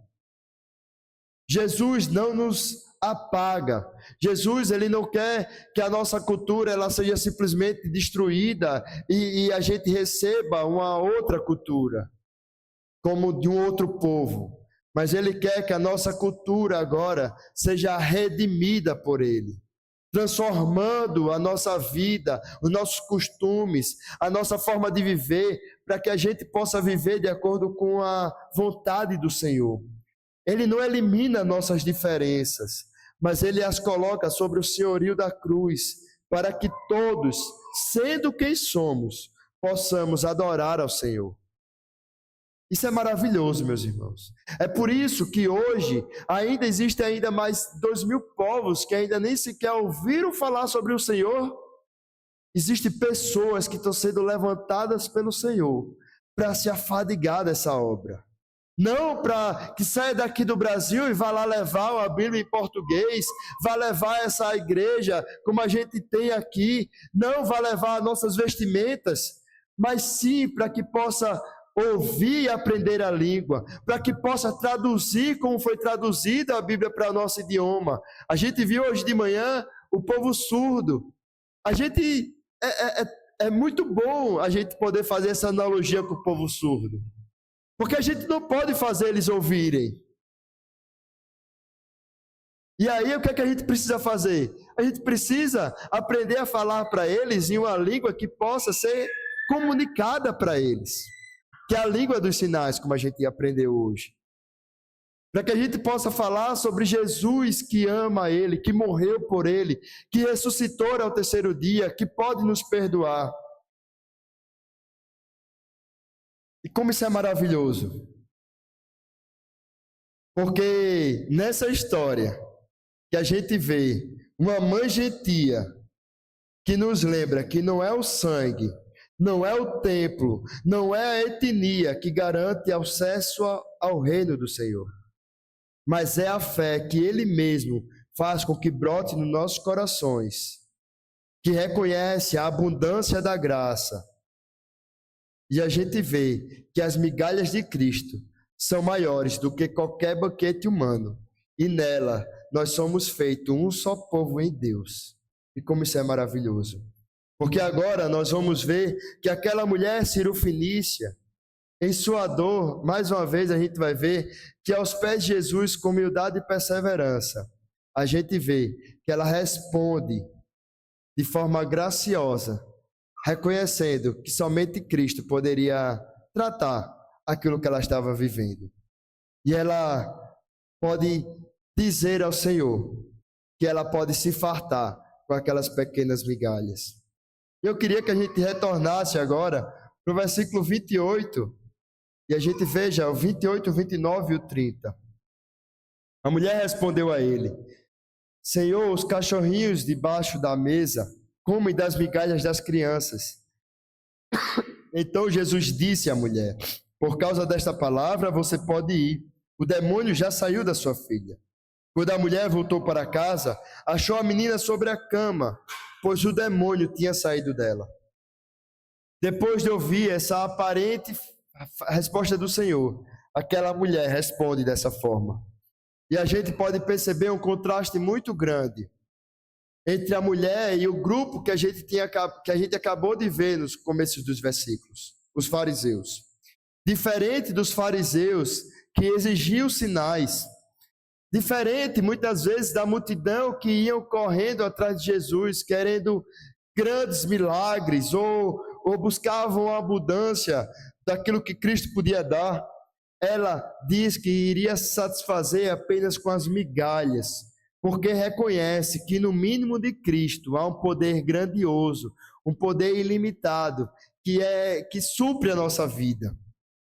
Jesus não nos apaga. Jesus, ele não quer que a nossa cultura ela seja simplesmente destruída e a gente receba uma outra cultura, como de um outro povo. Mas ele quer que a nossa cultura agora seja redimida por ele, transformando a nossa vida, os nossos costumes, a nossa forma de viver, para que a gente possa viver de acordo com a vontade do Senhor. Ele não elimina nossas diferenças, mas ele as coloca sobre o senhorio da cruz, para que todos, sendo quem somos, possamos adorar ao Senhor. Isso é maravilhoso, meus irmãos. É por isso que hoje ainda existem ainda mais 2.000 povos que ainda nem sequer ouviram falar sobre o Senhor. Existem pessoas que estão sendo levantadas pelo Senhor para se afadigar dessa obra. Não para que saia daqui do Brasil e vá lá levar a Bíblia em português, vá levar essa igreja como a gente tem aqui, não vá levar nossas vestimentas, mas sim para que possa ouvir e aprender a língua, para que possa traduzir como foi traduzida a Bíblia para o nosso idioma. A gente viu hoje de manhã o povo surdo. A gente é muito bom a gente poder fazer essa analogia com o povo surdo. Porque a gente não pode fazer eles ouvirem. E aí, o que é que a gente precisa fazer? A gente precisa aprender a falar para eles em uma língua que possa ser comunicada para eles. Que é a língua dos sinais, como a gente aprendeu hoje. Para que a gente possa falar sobre Jesus que ama ele, que morreu por ele, que ressuscitou ao terceiro dia, que pode nos perdoar. E como isso é maravilhoso. Porque nessa história que a gente vê uma mãe gentia que nos lembra que não é o sangue, não é o templo, não é a etnia que garante acesso ao reino do Senhor, mas é a fé que Ele mesmo faz com que brote nos nossos corações, que reconhece a abundância da graça. E a gente vê que as migalhas de Cristo são maiores do que qualquer banquete humano. E nela nós somos feitos um só povo em Deus. E como isso é maravilhoso. Porque agora nós vamos ver que aquela mulher cirofenícia, em sua dor, mais uma vez a gente vai ver que aos pés de Jesus, com humildade e perseverança, a gente vê que ela responde de forma graciosa, reconhecendo que somente Cristo poderia tratar aquilo que ela estava vivendo. E ela pode dizer ao Senhor que ela pode se fartar com aquelas pequenas migalhas. Eu queria que a gente retornasse agora para o versículo 28, e a gente veja o 28, o 29 e o 30. A mulher respondeu a ele: Senhor, os cachorrinhos debaixo da mesa comem das migalhas das crianças. Então Jesus disse à mulher: por causa desta palavra você pode ir, o demônio já saiu da sua filha. Quando a mulher voltou para casa, achou a menina sobre a cama, pois o demônio tinha saído dela. Depois de ouvir essa aparente resposta do Senhor, aquela mulher responde dessa forma. E a gente pode perceber um contraste muito grande entre a mulher e o grupo que a gente acabou de ver nos começos dos versículos, os fariseus. Diferente dos fariseus que exigiam sinais, diferente muitas vezes da multidão que iam correndo atrás de Jesus, querendo grandes milagres ou buscavam a abundância daquilo que Cristo podia dar. Ela diz que iria se satisfazer apenas com as migalhas, porque reconhece que no mínimo de Cristo há um poder grandioso, um poder ilimitado, que supre a nossa vida.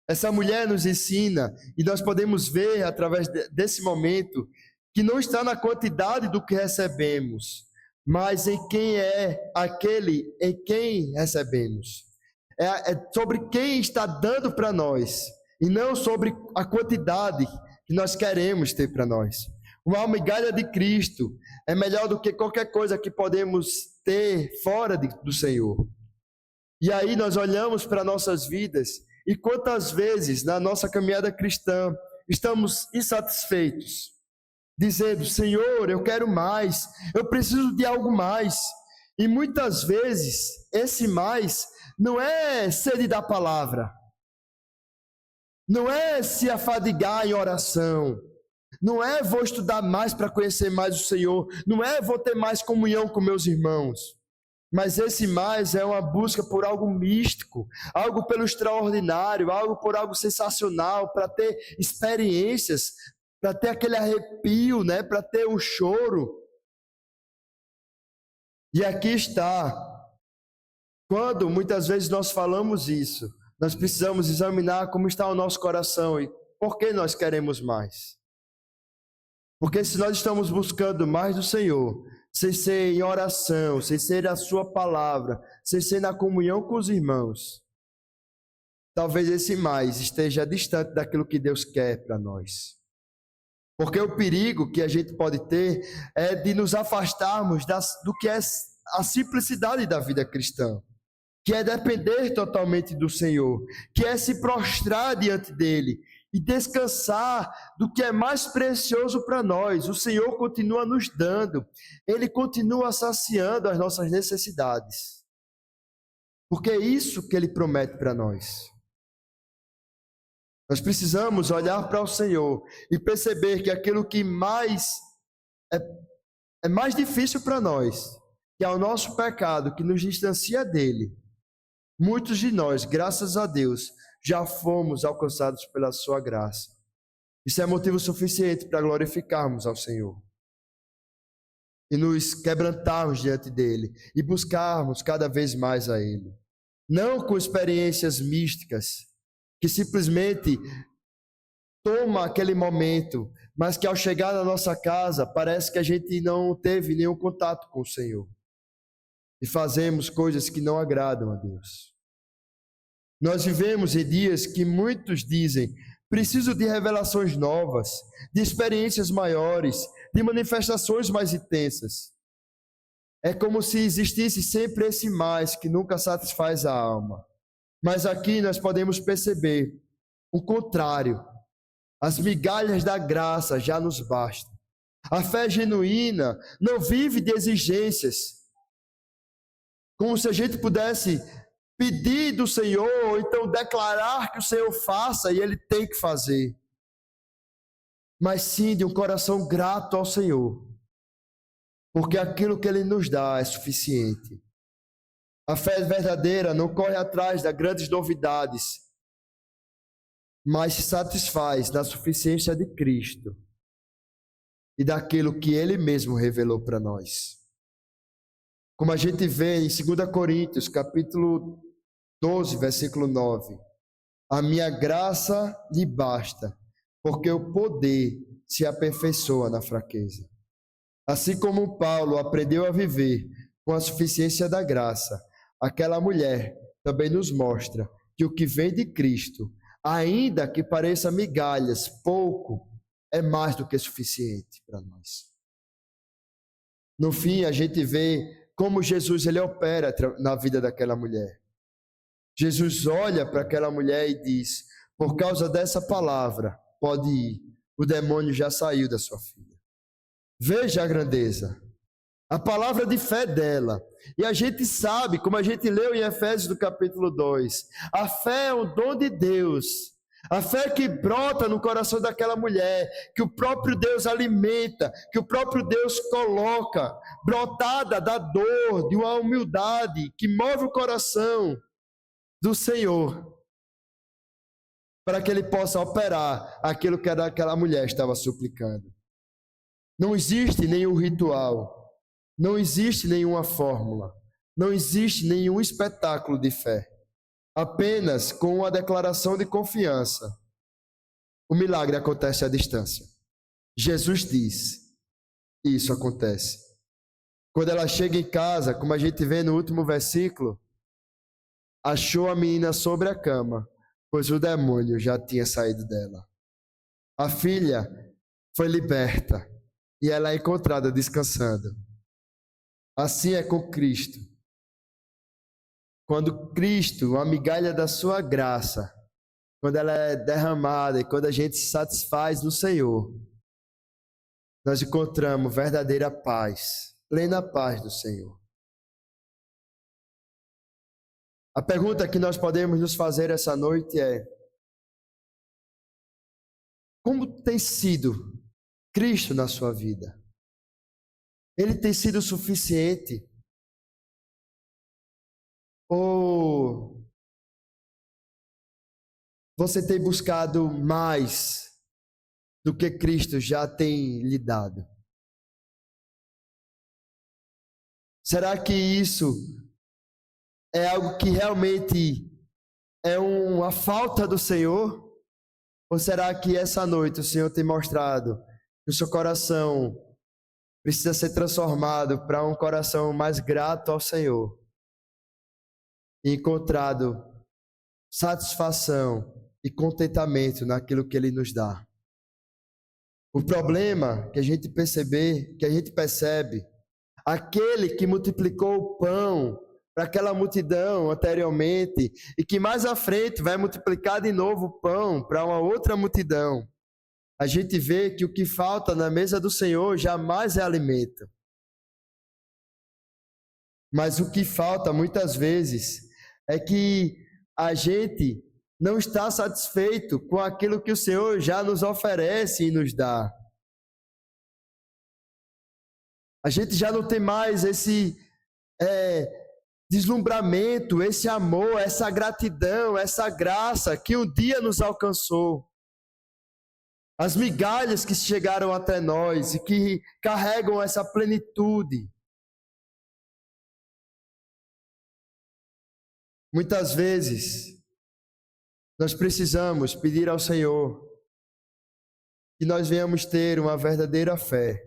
Essa mulher nos ensina, e nós podemos ver através desse momento, que não está na quantidade do que recebemos, mas em quem é aquele em quem recebemos. É sobre quem está dando para nós, e não sobre a quantidade que nós queremos ter para nós. Uma migalha de Cristo é melhor do que qualquer coisa que podemos ter fora do Senhor. E aí nós olhamos para nossas vidas, e quantas vezes na nossa caminhada cristã estamos insatisfeitos, dizendo: Senhor, eu quero mais, eu preciso de algo mais. E muitas vezes esse mais não é sede da palavra, não é se afadigar em oração, não é vou estudar mais para conhecer mais o Senhor, não é vou ter mais comunhão com meus irmãos. Mas esse mais é uma busca por algo místico, algo pelo extraordinário, algo por algo sensacional, para ter experiências, para ter aquele arrepio, né? Para ter o choro. E aqui está. Quando muitas vezes nós falamos isso, nós precisamos examinar como está o nosso coração e por que nós queremos mais. Porque se nós estamos buscando mais do Senhor, sem ser em oração, sem ser a sua palavra, sem ser na comunhão com os irmãos, talvez esse mais esteja distante daquilo que Deus quer para nós. Porque o perigo que a gente pode ter é de nos afastarmos do que é a simplicidade da vida cristã, que é depender totalmente do Senhor, que é se prostrar diante dele e descansar do que é mais precioso para nós. O Senhor continua nos dando, Ele continua saciando as nossas necessidades, porque é isso que Ele promete para nós. Nós precisamos olhar para o Senhor e perceber que aquilo que mais é mais difícil para nós, que é o nosso pecado, que nos distancia dele. Muitos de nós, graças a Deus, já fomos alcançados pela sua graça. Isso é motivo suficiente para glorificarmos ao Senhor e nos quebrantarmos diante dele e buscarmos cada vez mais a ele. Não com experiências místicas que simplesmente toma aquele momento, mas que ao chegar na nossa casa parece que a gente não teve nenhum contato com o Senhor e fazemos coisas que não agradam a Deus. Nós vivemos em dias que muitos dizem: preciso de revelações novas, de experiências maiores, de manifestações mais intensas. É como se existisse sempre esse mais que nunca satisfaz a alma. Mas aqui nós podemos perceber o contrário. As migalhas da graça já nos bastam. A fé genuína não vive de exigências, como se a gente pudesse pedir do Senhor, ou então declarar que o Senhor faça e Ele tem que fazer, mas sim de um coração grato ao Senhor, porque aquilo que Ele nos dá é suficiente. A fé verdadeira não corre atrás das grandes novidades, mas se satisfaz na suficiência de Cristo e daquilo que Ele mesmo revelou para nós. Como a gente vê em 2 Coríntios, capítulo 12, versículo 9. A minha graça lhe basta, porque o poder se aperfeiçoa na fraqueza. Assim como Paulo aprendeu a viver com a suficiência da graça, aquela mulher também nos mostra que o que vem de Cristo, ainda que pareça migalhas, pouco, é mais do que suficiente para nós. No fim, a gente vê como Jesus ele opera na vida daquela mulher. Jesus olha para aquela mulher e diz: por causa dessa palavra, pode ir, o demônio já saiu da sua filha. Veja a grandeza, a palavra de fé dela. E a gente sabe, como a gente leu em Efésios do capítulo 2, a fé é um dom de Deus. A fé que brota no coração daquela mulher, que o próprio Deus alimenta, que o próprio Deus coloca, brotada da dor, de uma humildade que move o coração do Senhor, para que Ele possa operar aquilo que aquela mulher estava suplicando. Não existe nenhum ritual, não existe nenhuma fórmula, não existe nenhum espetáculo de fé. Apenas com uma declaração de confiança, o milagre acontece à distância. Jesus diz, e isso acontece. Quando ela chega em casa, como a gente vê no último versículo, achou a menina sobre a cama, pois o demônio já tinha saído dela. A filha foi liberta e ela é encontrada descansando. Assim é com Cristo. Quando Cristo, uma migalha da sua graça, quando ela é derramada e quando a gente se satisfaz no Senhor, nós encontramos verdadeira paz, plena paz do Senhor. A pergunta que nós podemos nos fazer essa noite é: como tem sido Cristo na sua vida? Ele tem sido suficiente? Ou você tem buscado mais do que Cristo já tem lhe dado? Será que isso é algo que realmente é uma falta do Senhor? Ou será que essa noite o Senhor tem mostrado que o seu coração precisa ser transformado para um coração mais grato ao Senhor e encontrado satisfação e contentamento naquilo que Ele nos dá? O problema que a gente percebe, aquele que multiplicou o pão para aquela multidão anteriormente e que mais à frente vai multiplicar de novo o pão para uma outra multidão, a gente vê que o que falta na mesa do Senhor jamais é alimento. Mas o que falta muitas vezes é que a gente não está satisfeito com aquilo que o Senhor já nos oferece e nos dá. A gente já não tem mais esse deslumbramento, esse amor, essa gratidão, essa graça que um dia nos alcançou. As migalhas que chegaram até nós e que carregam essa plenitude. Muitas vezes, nós precisamos pedir ao Senhor que nós venhamos ter uma verdadeira fé.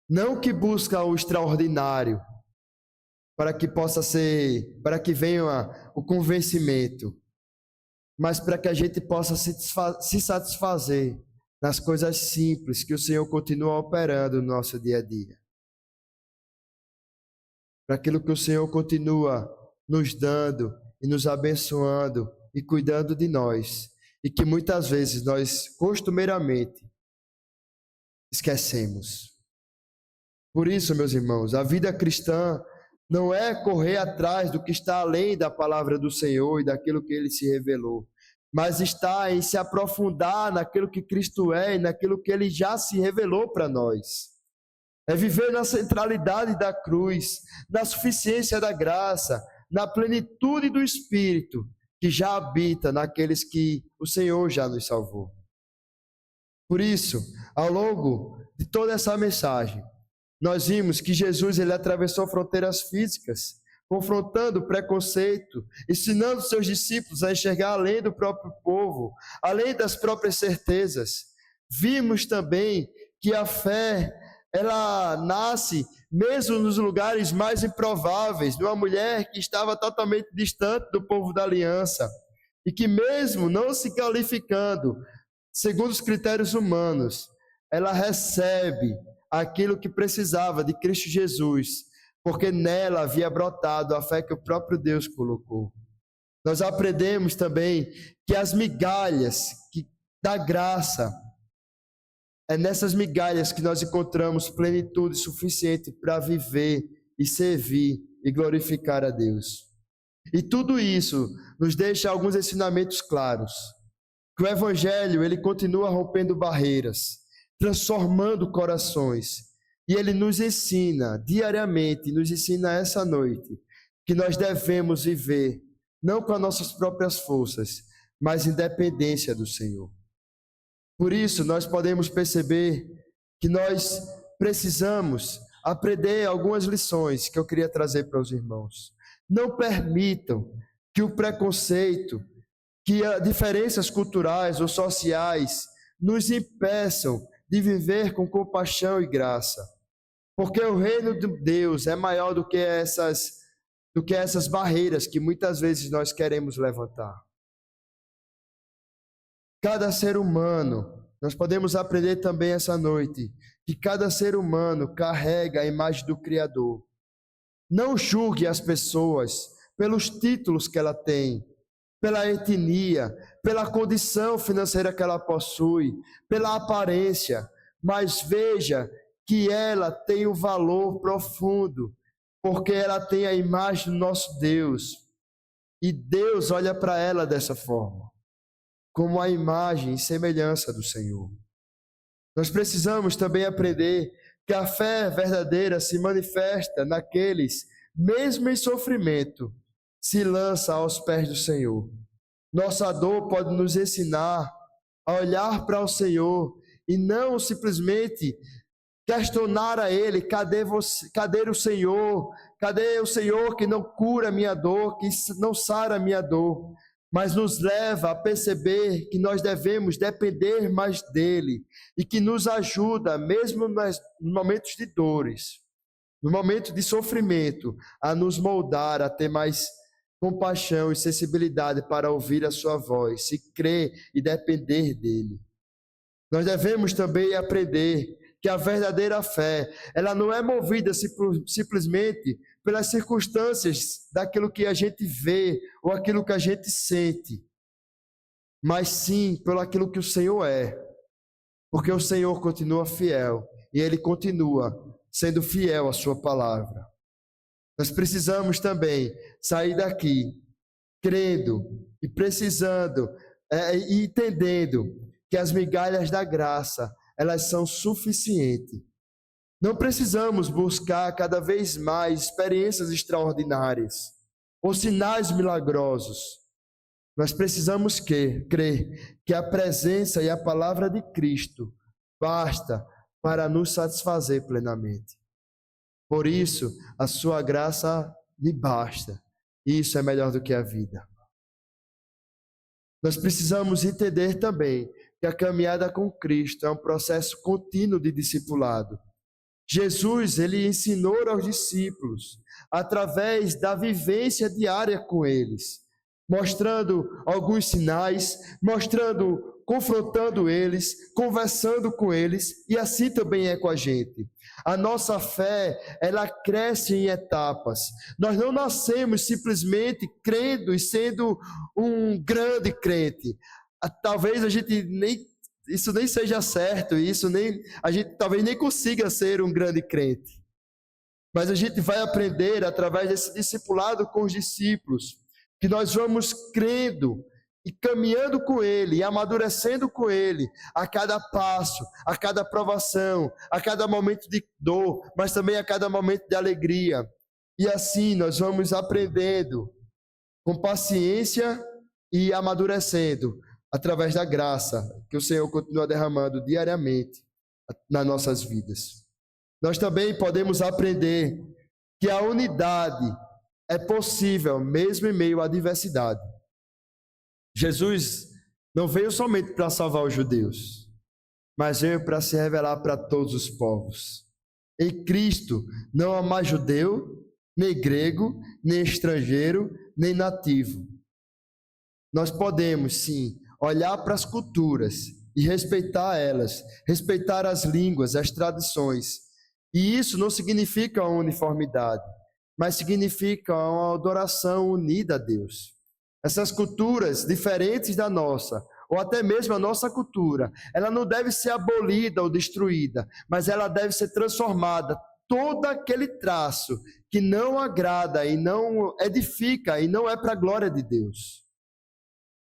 Não que busca o extraordinário, para que venha o convencimento, mas para que a gente possa se satisfazer nas coisas simples que o Senhor continua operando no nosso dia a dia. Para aquilo que o Senhor continua nos dando e nos abençoando e cuidando de nós, e que muitas vezes nós costumeiramente esquecemos. Por isso, meus irmãos, a vida cristã não é correr atrás do que está além da palavra do Senhor e daquilo que Ele se revelou, mas está em se aprofundar naquilo que Cristo é e naquilo que Ele já se revelou para nós. É viver na centralidade da cruz, na suficiência da graça, na plenitude do Espírito que já habita naqueles que o Senhor já nos salvou. Por isso, ao longo de toda essa mensagem, nós vimos que Jesus ele atravessou fronteiras físicas, confrontando o preconceito, ensinando seus discípulos a enxergar além do próprio povo, além das próprias certezas. Vimos também que a fé, ela nasce mesmo nos lugares mais improváveis, de uma mulher que estava totalmente distante do povo da aliança, e que mesmo não se qualificando, segundo os critérios humanos, ela recebe aquilo que precisava de Cristo Jesus, porque nela havia brotado a fé que o próprio Deus colocou. Nós aprendemos também que as migalhas da graça, é nessas migalhas que nós encontramos plenitude suficiente para viver e servir e glorificar a Deus. E tudo isso nos deixa alguns ensinamentos claros. Que o Evangelho ele continua rompendo barreiras, transformando corações. E ele nos ensina diariamente, nos ensina essa noite, que nós devemos viver, não com as nossas próprias forças, mas em dependência do Senhor. Por isso, nós podemos perceber que nós precisamos aprender algumas lições que eu queria trazer para os irmãos. Não permitam que o preconceito, que as diferenças culturais ou sociais nos impeçam de viver com compaixão e graça. porque o reino de Deus é maior do que essas barreiras que muitas vezes nós queremos levantar. Cada ser humano, nós podemos aprender também essa noite, que cada ser humano carrega a imagem do Criador. Não julgue as pessoas pelos títulos que ela tem, pela etnia, pela condição financeira que ela possui, pela aparência, mas veja que ela tem um valor profundo, porque ela tem a imagem do nosso Deus, e Deus olha para ela dessa forma, como a imagem e semelhança do Senhor. Nós precisamos também aprender que a fé verdadeira se manifesta naqueles, mesmo em sofrimento, se lança aos pés do Senhor. Nossa dor pode nos ensinar a olhar para o Senhor e não simplesmente questionar a Ele: cadê você, cadê o Senhor? Cadê o Senhor que não cura a minha dor, que não sara a minha dor? Mas nos leva a perceber que nós devemos depender mais dEle e que nos ajuda, mesmo nos momentos de dores, no momento de sofrimento, a nos moldar, a ter mais compaixão e sensibilidade para ouvir a sua voz, se crer e depender dEle. Nós devemos também aprender que a verdadeira fé, ela não é movida simplesmente pelas circunstâncias daquilo que a gente vê ou aquilo que a gente sente, mas sim pelo aquilo que o Senhor é, porque o Senhor continua fiel e Ele continua sendo fiel à sua palavra. Nós precisamos também sair daqui crendo e precisando e entendendo que as migalhas da graça, elas são suficientes. Não precisamos buscar cada vez mais experiências extraordinárias ou sinais milagrosos. Nós precisamos crer que a presença e a palavra de Cristo basta para nos satisfazer plenamente. Por isso, a sua graça me basta. Isso é melhor do que a vida. Nós precisamos entender também que a caminhada com Cristo é um processo contínuo de discipulado. Jesus, ele ensinou aos discípulos através da vivência diária com eles, mostrando alguns sinais, confrontando eles, conversando com eles, e assim também é com a gente. A nossa fé, ela cresce em etapas. Nós não nascemos simplesmente crendo e sendo um grande crente. Talvez isso nem seja certo, a gente talvez nem consiga ser um grande crente. Mas a gente vai aprender através desse discipulado com os discípulos, que nós vamos crendo e caminhando com Ele, e amadurecendo com Ele, a cada passo, a cada provação, a cada momento de dor, mas também a cada momento de alegria. E assim nós vamos aprendendo com paciência e amadurecendo, através da graça que o Senhor continua derramando diariamente nas nossas vidas. Nós também podemos aprender que a unidade é possível mesmo em meio à diversidade. Jesus não veio somente para salvar os judeus, mas veio para se revelar para todos os povos. Em Cristo não há mais judeu, nem grego, nem estrangeiro, nem nativo. Nós podemos, sim, olhar para as culturas e respeitar elas, respeitar as línguas, as tradições. E isso não significa uma uniformidade, mas significa uma adoração unida a Deus. Essas culturas diferentes da nossa, ou até mesmo a nossa cultura, ela não deve ser abolida ou destruída, mas ela deve ser transformada. Todo aquele traço que não agrada e não edifica e não é para a glória de Deus.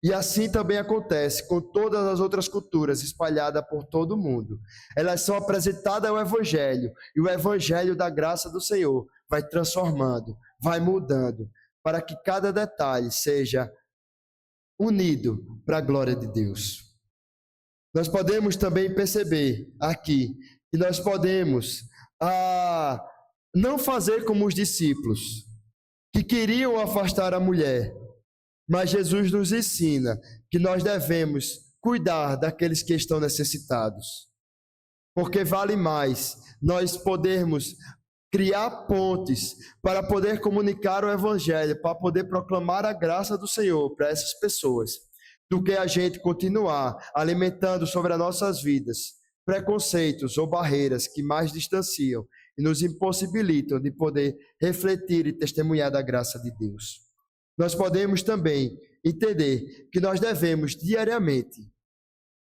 E assim também acontece com todas as outras culturas espalhadas por todo o mundo. Elas são apresentadas ao Evangelho, e o Evangelho da graça do Senhor vai transformando, vai mudando, para que cada detalhe seja unido para a glória de Deus. Nós podemos também perceber aqui que nós podemos não fazer como os discípulos, que queriam afastar a mulher, mas Jesus nos ensina que nós devemos cuidar daqueles que estão necessitados. porque vale mais nós podermos criar pontes para poder comunicar o Evangelho, para poder proclamar a graça do Senhor para essas pessoas, do que a gente continuar alimentando sobre as nossas vidas preconceitos ou barreiras que mais distanciam e nos impossibilitam de poder refletir e testemunhar da graça de Deus. Nós podemos também entender que nós devemos diariamente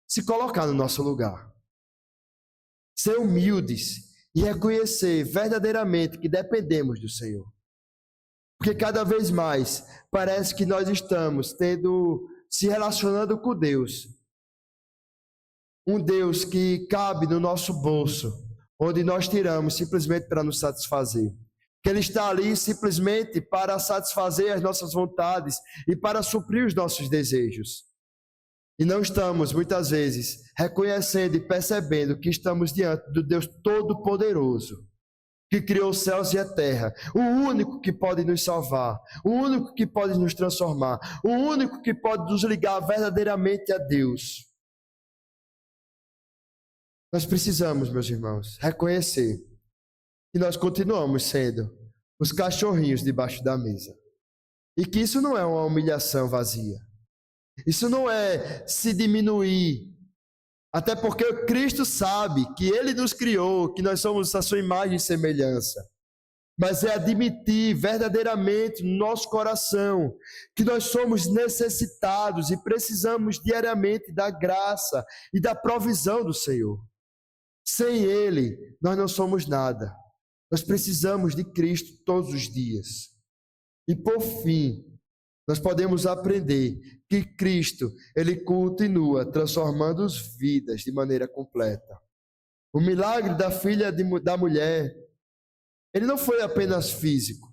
se colocar no nosso lugar, ser humildes e reconhecer verdadeiramente que dependemos do Senhor. Porque cada vez mais parece que nós estamos se relacionando com Deus. Um Deus que cabe no nosso bolso, onde nós tiramos simplesmente para nos satisfazer. Que Ele está ali simplesmente para satisfazer as nossas vontades e para suprir os nossos desejos. E não estamos, muitas vezes, reconhecendo e percebendo que estamos diante do Deus Todo-Poderoso, que criou os céus e a terra, o único que pode nos salvar, o único que pode nos transformar, o único que pode nos ligar verdadeiramente a Deus. Nós precisamos, meus irmãos, reconhecer que nós continuamos sendo os cachorrinhos debaixo da mesa. E que isso não é uma humilhação vazia. Isso não é se diminuir. Até porque Cristo sabe que Ele nos criou, que nós somos a sua imagem e semelhança. Mas é admitir verdadeiramente no nosso coração que nós somos necessitados e precisamos diariamente da graça e da provisão do Senhor. Sem Ele, nós não somos nada. Nós precisamos de Cristo todos os dias. E por fim, nós podemos aprender que Cristo, Ele continua transformando as vidas de maneira completa. O milagre da filha da mulher, ele não foi apenas físico.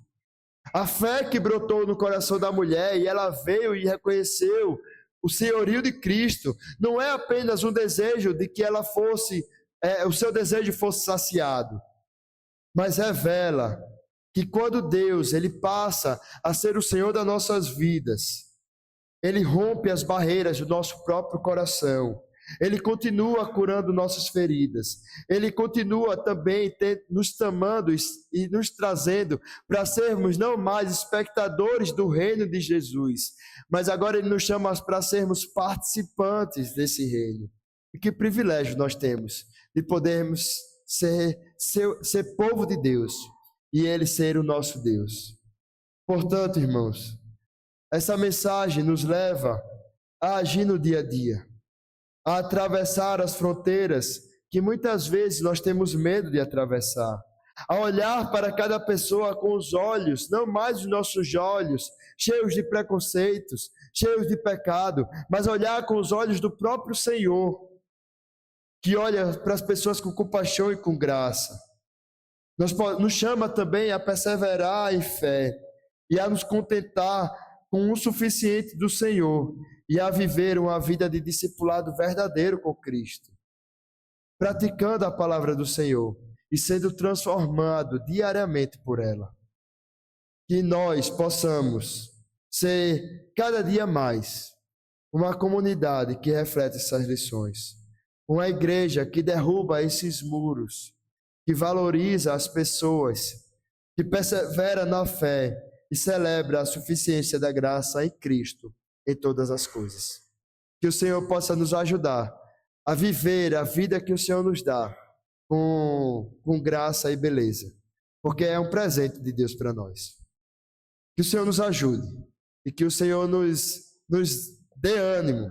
A fé que brotou no coração da mulher e ela veio e reconheceu o senhorio de Cristo, não é apenas um desejo de que ela fosse, o seu desejo fosse saciado, mas revela que quando Deus, Ele passa a ser o Senhor das nossas vidas, Ele rompe as barreiras do nosso próprio coração, Ele continua curando nossas feridas, Ele continua também nos chamando e nos trazendo para sermos não mais espectadores do reino de Jesus, mas agora Ele nos chama para sermos participantes desse reino. E que privilégio nós temos de podermos ser povo de Deus e Ele ser o nosso Deus. Portanto, irmãos, essa mensagem nos leva a agir no dia a dia, a atravessar as fronteiras que muitas vezes nós temos medo de atravessar, a olhar para cada pessoa com os olhos, não mais os nossos olhos, cheios de preconceitos, cheios de pecado, mas olhar com os olhos do próprio Senhor, que olha para as pessoas com compaixão e com graça. Nos chama também a perseverar em fé e a nos contentar com o suficiente do Senhor e a viver uma vida de discipulado verdadeiro com Cristo, praticando a palavra do Senhor e sendo transformado diariamente por ela. Que nós possamos ser cada dia mais uma comunidade que reflete essas lições, uma igreja que derruba esses muros, que valoriza as pessoas, que persevera na fé e celebra a suficiência da graça em Cristo em todas as coisas. Que o Senhor possa nos ajudar a viver a vida que o Senhor nos dá com graça e beleza, porque é um presente de Deus para nós. Que o Senhor nos ajude e que o Senhor nos dê ânimo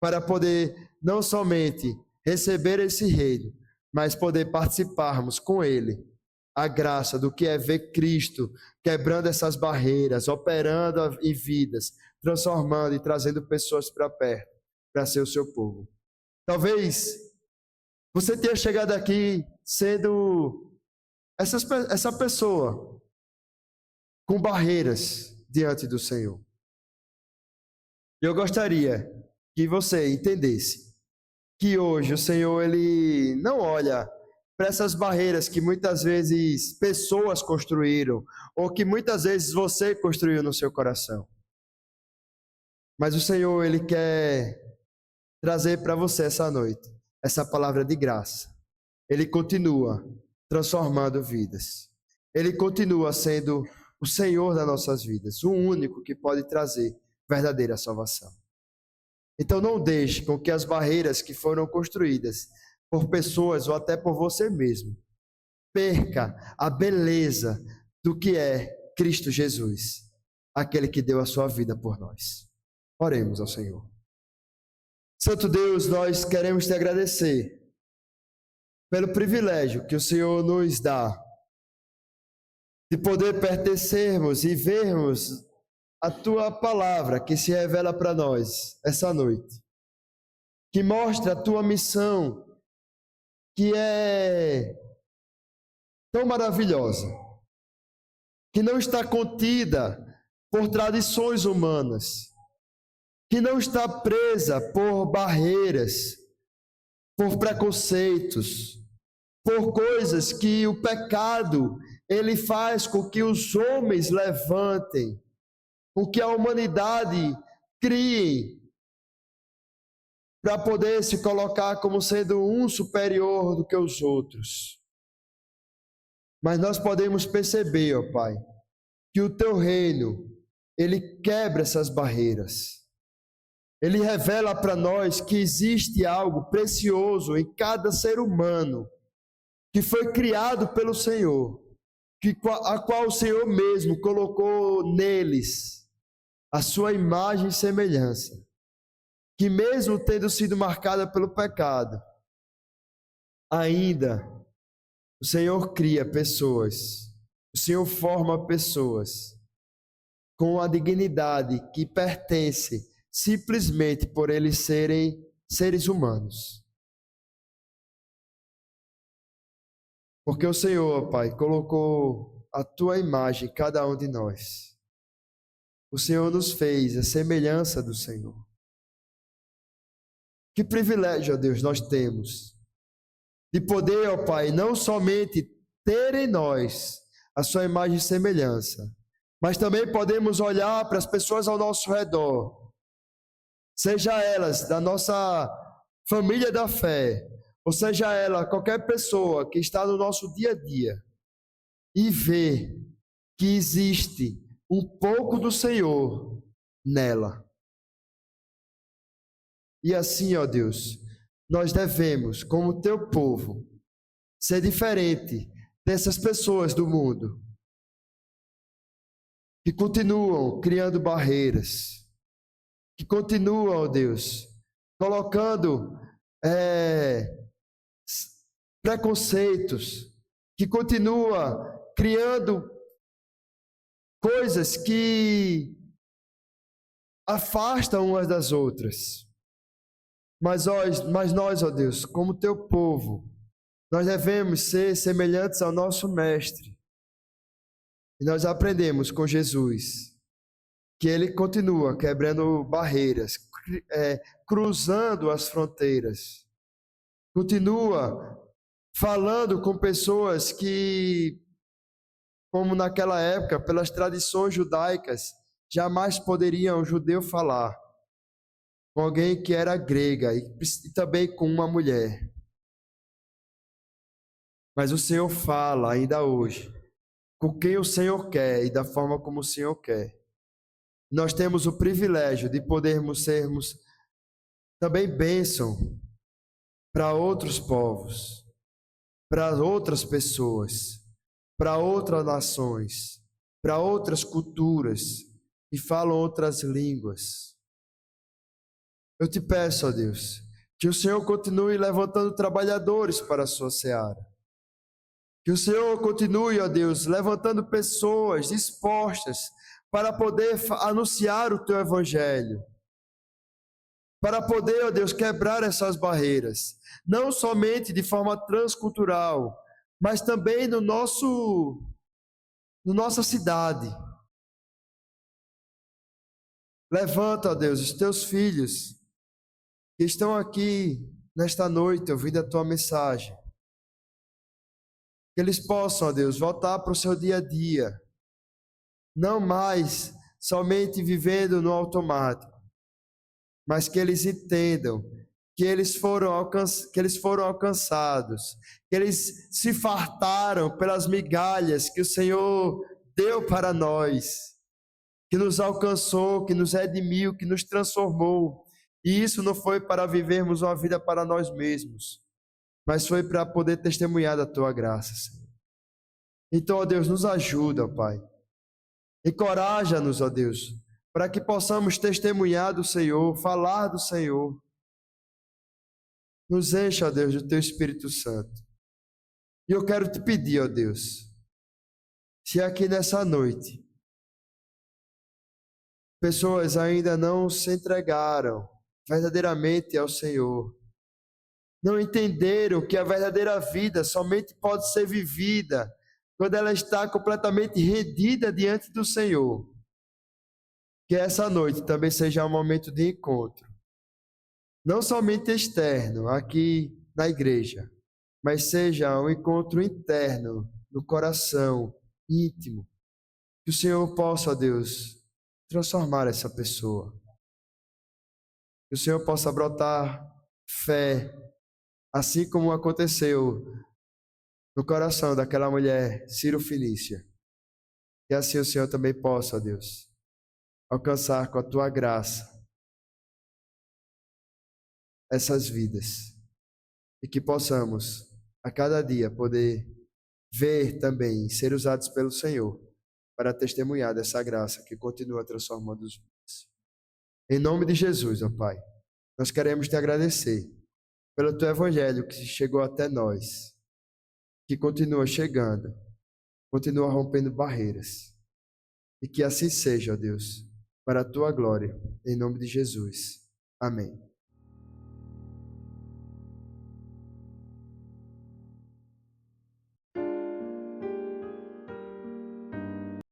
para poder não somente receber esse reino, mas poder participarmos com Ele a graça do que é ver Cristo quebrando essas barreiras, operando em vidas, transformando e trazendo pessoas para perto, para ser o seu povo. Talvez você tenha chegado aqui sendo essa pessoa com barreiras diante do Senhor. E eu gostaria que você entendesse que hoje o Senhor, Ele não olha para essas barreiras que muitas vezes pessoas construíram, ou que muitas vezes você construiu no seu coração. Mas o Senhor, Ele quer trazer para você essa noite essa palavra de graça. Ele continua transformando vidas. Ele continua sendo o Senhor das nossas vidas, o único que pode trazer verdadeira salvação. Então não deixe com que as barreiras que foram construídas por pessoas ou até por você mesmo perca a beleza do que é Cristo Jesus, aquele que deu a sua vida por nós. Oremos ao Senhor. Santo Deus, nós queremos te agradecer pelo privilégio que o Senhor nos dá de poder pertencermos e vermos a tua palavra que se revela para nós essa noite, que mostra a tua missão, que é tão maravilhosa, que não está contida por tradições humanas, que não está presa por barreiras, por preconceitos, por coisas que o pecado ele faz com que os homens levantem, com que a humanidade crie para poder se colocar como sendo um superior do que os outros. Mas nós podemos perceber, ó Pai, que o teu reino, ele quebra essas barreiras. Ele revela para nós que existe algo precioso em cada ser humano que foi criado pelo Senhor, a qual o Senhor mesmo colocou neles a sua imagem e semelhança, que mesmo tendo sido marcada pelo pecado, ainda o Senhor cria pessoas, o Senhor forma pessoas com a dignidade que pertence simplesmente por eles serem seres humanos. Porque o Senhor, Pai, colocou a tua imagem em cada um de nós. O Senhor nos fez a semelhança do Senhor. Que privilégio, ó Deus, nós temos de poder, ó Pai, não somente ter em nós a sua imagem e semelhança, mas também podemos olhar para as pessoas ao nosso redor, seja elas da nossa família da fé, ou seja ela qualquer pessoa que está no nosso dia a dia, e ver que existe um pouco do Senhor nela. E assim, ó Deus, nós devemos, como teu povo, ser diferente dessas pessoas do mundo que continuam criando barreiras, que continuam, ó Deus, colocando preconceitos, que continua criando coisas que afastam umas das outras. Mas nós, ó Deus, como teu povo, nós devemos ser semelhantes ao nosso Mestre. E nós aprendemos com Jesus que ele continua quebrando barreiras, cruzando as fronteiras, continua falando com pessoas que, como naquela época, pelas tradições judaicas, jamais poderiam um judeu falar com alguém que era grega e também com uma mulher. Mas o Senhor fala ainda hoje com quem o Senhor quer e da forma como o Senhor quer. Nós temos o privilégio de podermos sermos também bênção para outros povos, para outras pessoas, para outras nações, para outras culturas e falam outras línguas. Eu te peço, ó Deus, que o Senhor continue levantando trabalhadores para a sua seara. Que o Senhor continue, ó Deus, levantando pessoas dispostas para poder anunciar o teu evangelho. Para poder, ó Deus, quebrar essas barreiras. Não somente de forma transcultural, mas também na nossa cidade. Levanta, ó Deus, os teus filhos que estão aqui nesta noite ouvindo a tua mensagem. Que eles possam, ó Deus, voltar para o seu dia a dia. Não mais somente vivendo no automático, mas que eles entendam que eles foram alcançados, que eles se fartaram pelas migalhas que o Senhor deu para nós, que nos alcançou, que nos redimiu, que nos transformou. E isso não foi para vivermos uma vida para nós mesmos, mas foi para poder testemunhar da tua graça, Senhor. Então, ó Deus, nos ajuda, ó Pai. Encoraja-nos, ó Deus, para que possamos testemunhar do Senhor, falar do Senhor. Nos encha, ó Deus, do teu Espírito Santo. E eu quero te pedir, ó Deus, se aqui nessa noite pessoas ainda não se entregaram verdadeiramente ao Senhor, não entenderam que a verdadeira vida somente pode ser vivida quando ela está completamente rendida diante do Senhor, que essa noite também seja um momento de encontro, não somente externo, aqui na igreja, mas seja um encontro interno, no coração, íntimo, que o Senhor possa, Deus, transformar essa pessoa, que o Senhor possa brotar fé, assim como aconteceu no coração daquela mulher Ciro-Fenícia. Que assim o Senhor também possa, Deus, alcançar com a tua graça essas vidas. E que possamos, a cada dia, poder ver também, ser usados pelo Senhor, para testemunhar dessa graça que continua transformando os vidas. Em nome de Jesus, ó Pai, nós queremos te agradecer pelo teu evangelho que chegou até nós, que continua chegando, continua rompendo barreiras. E que assim seja, ó Deus, para a tua glória, em nome de Jesus. Amém.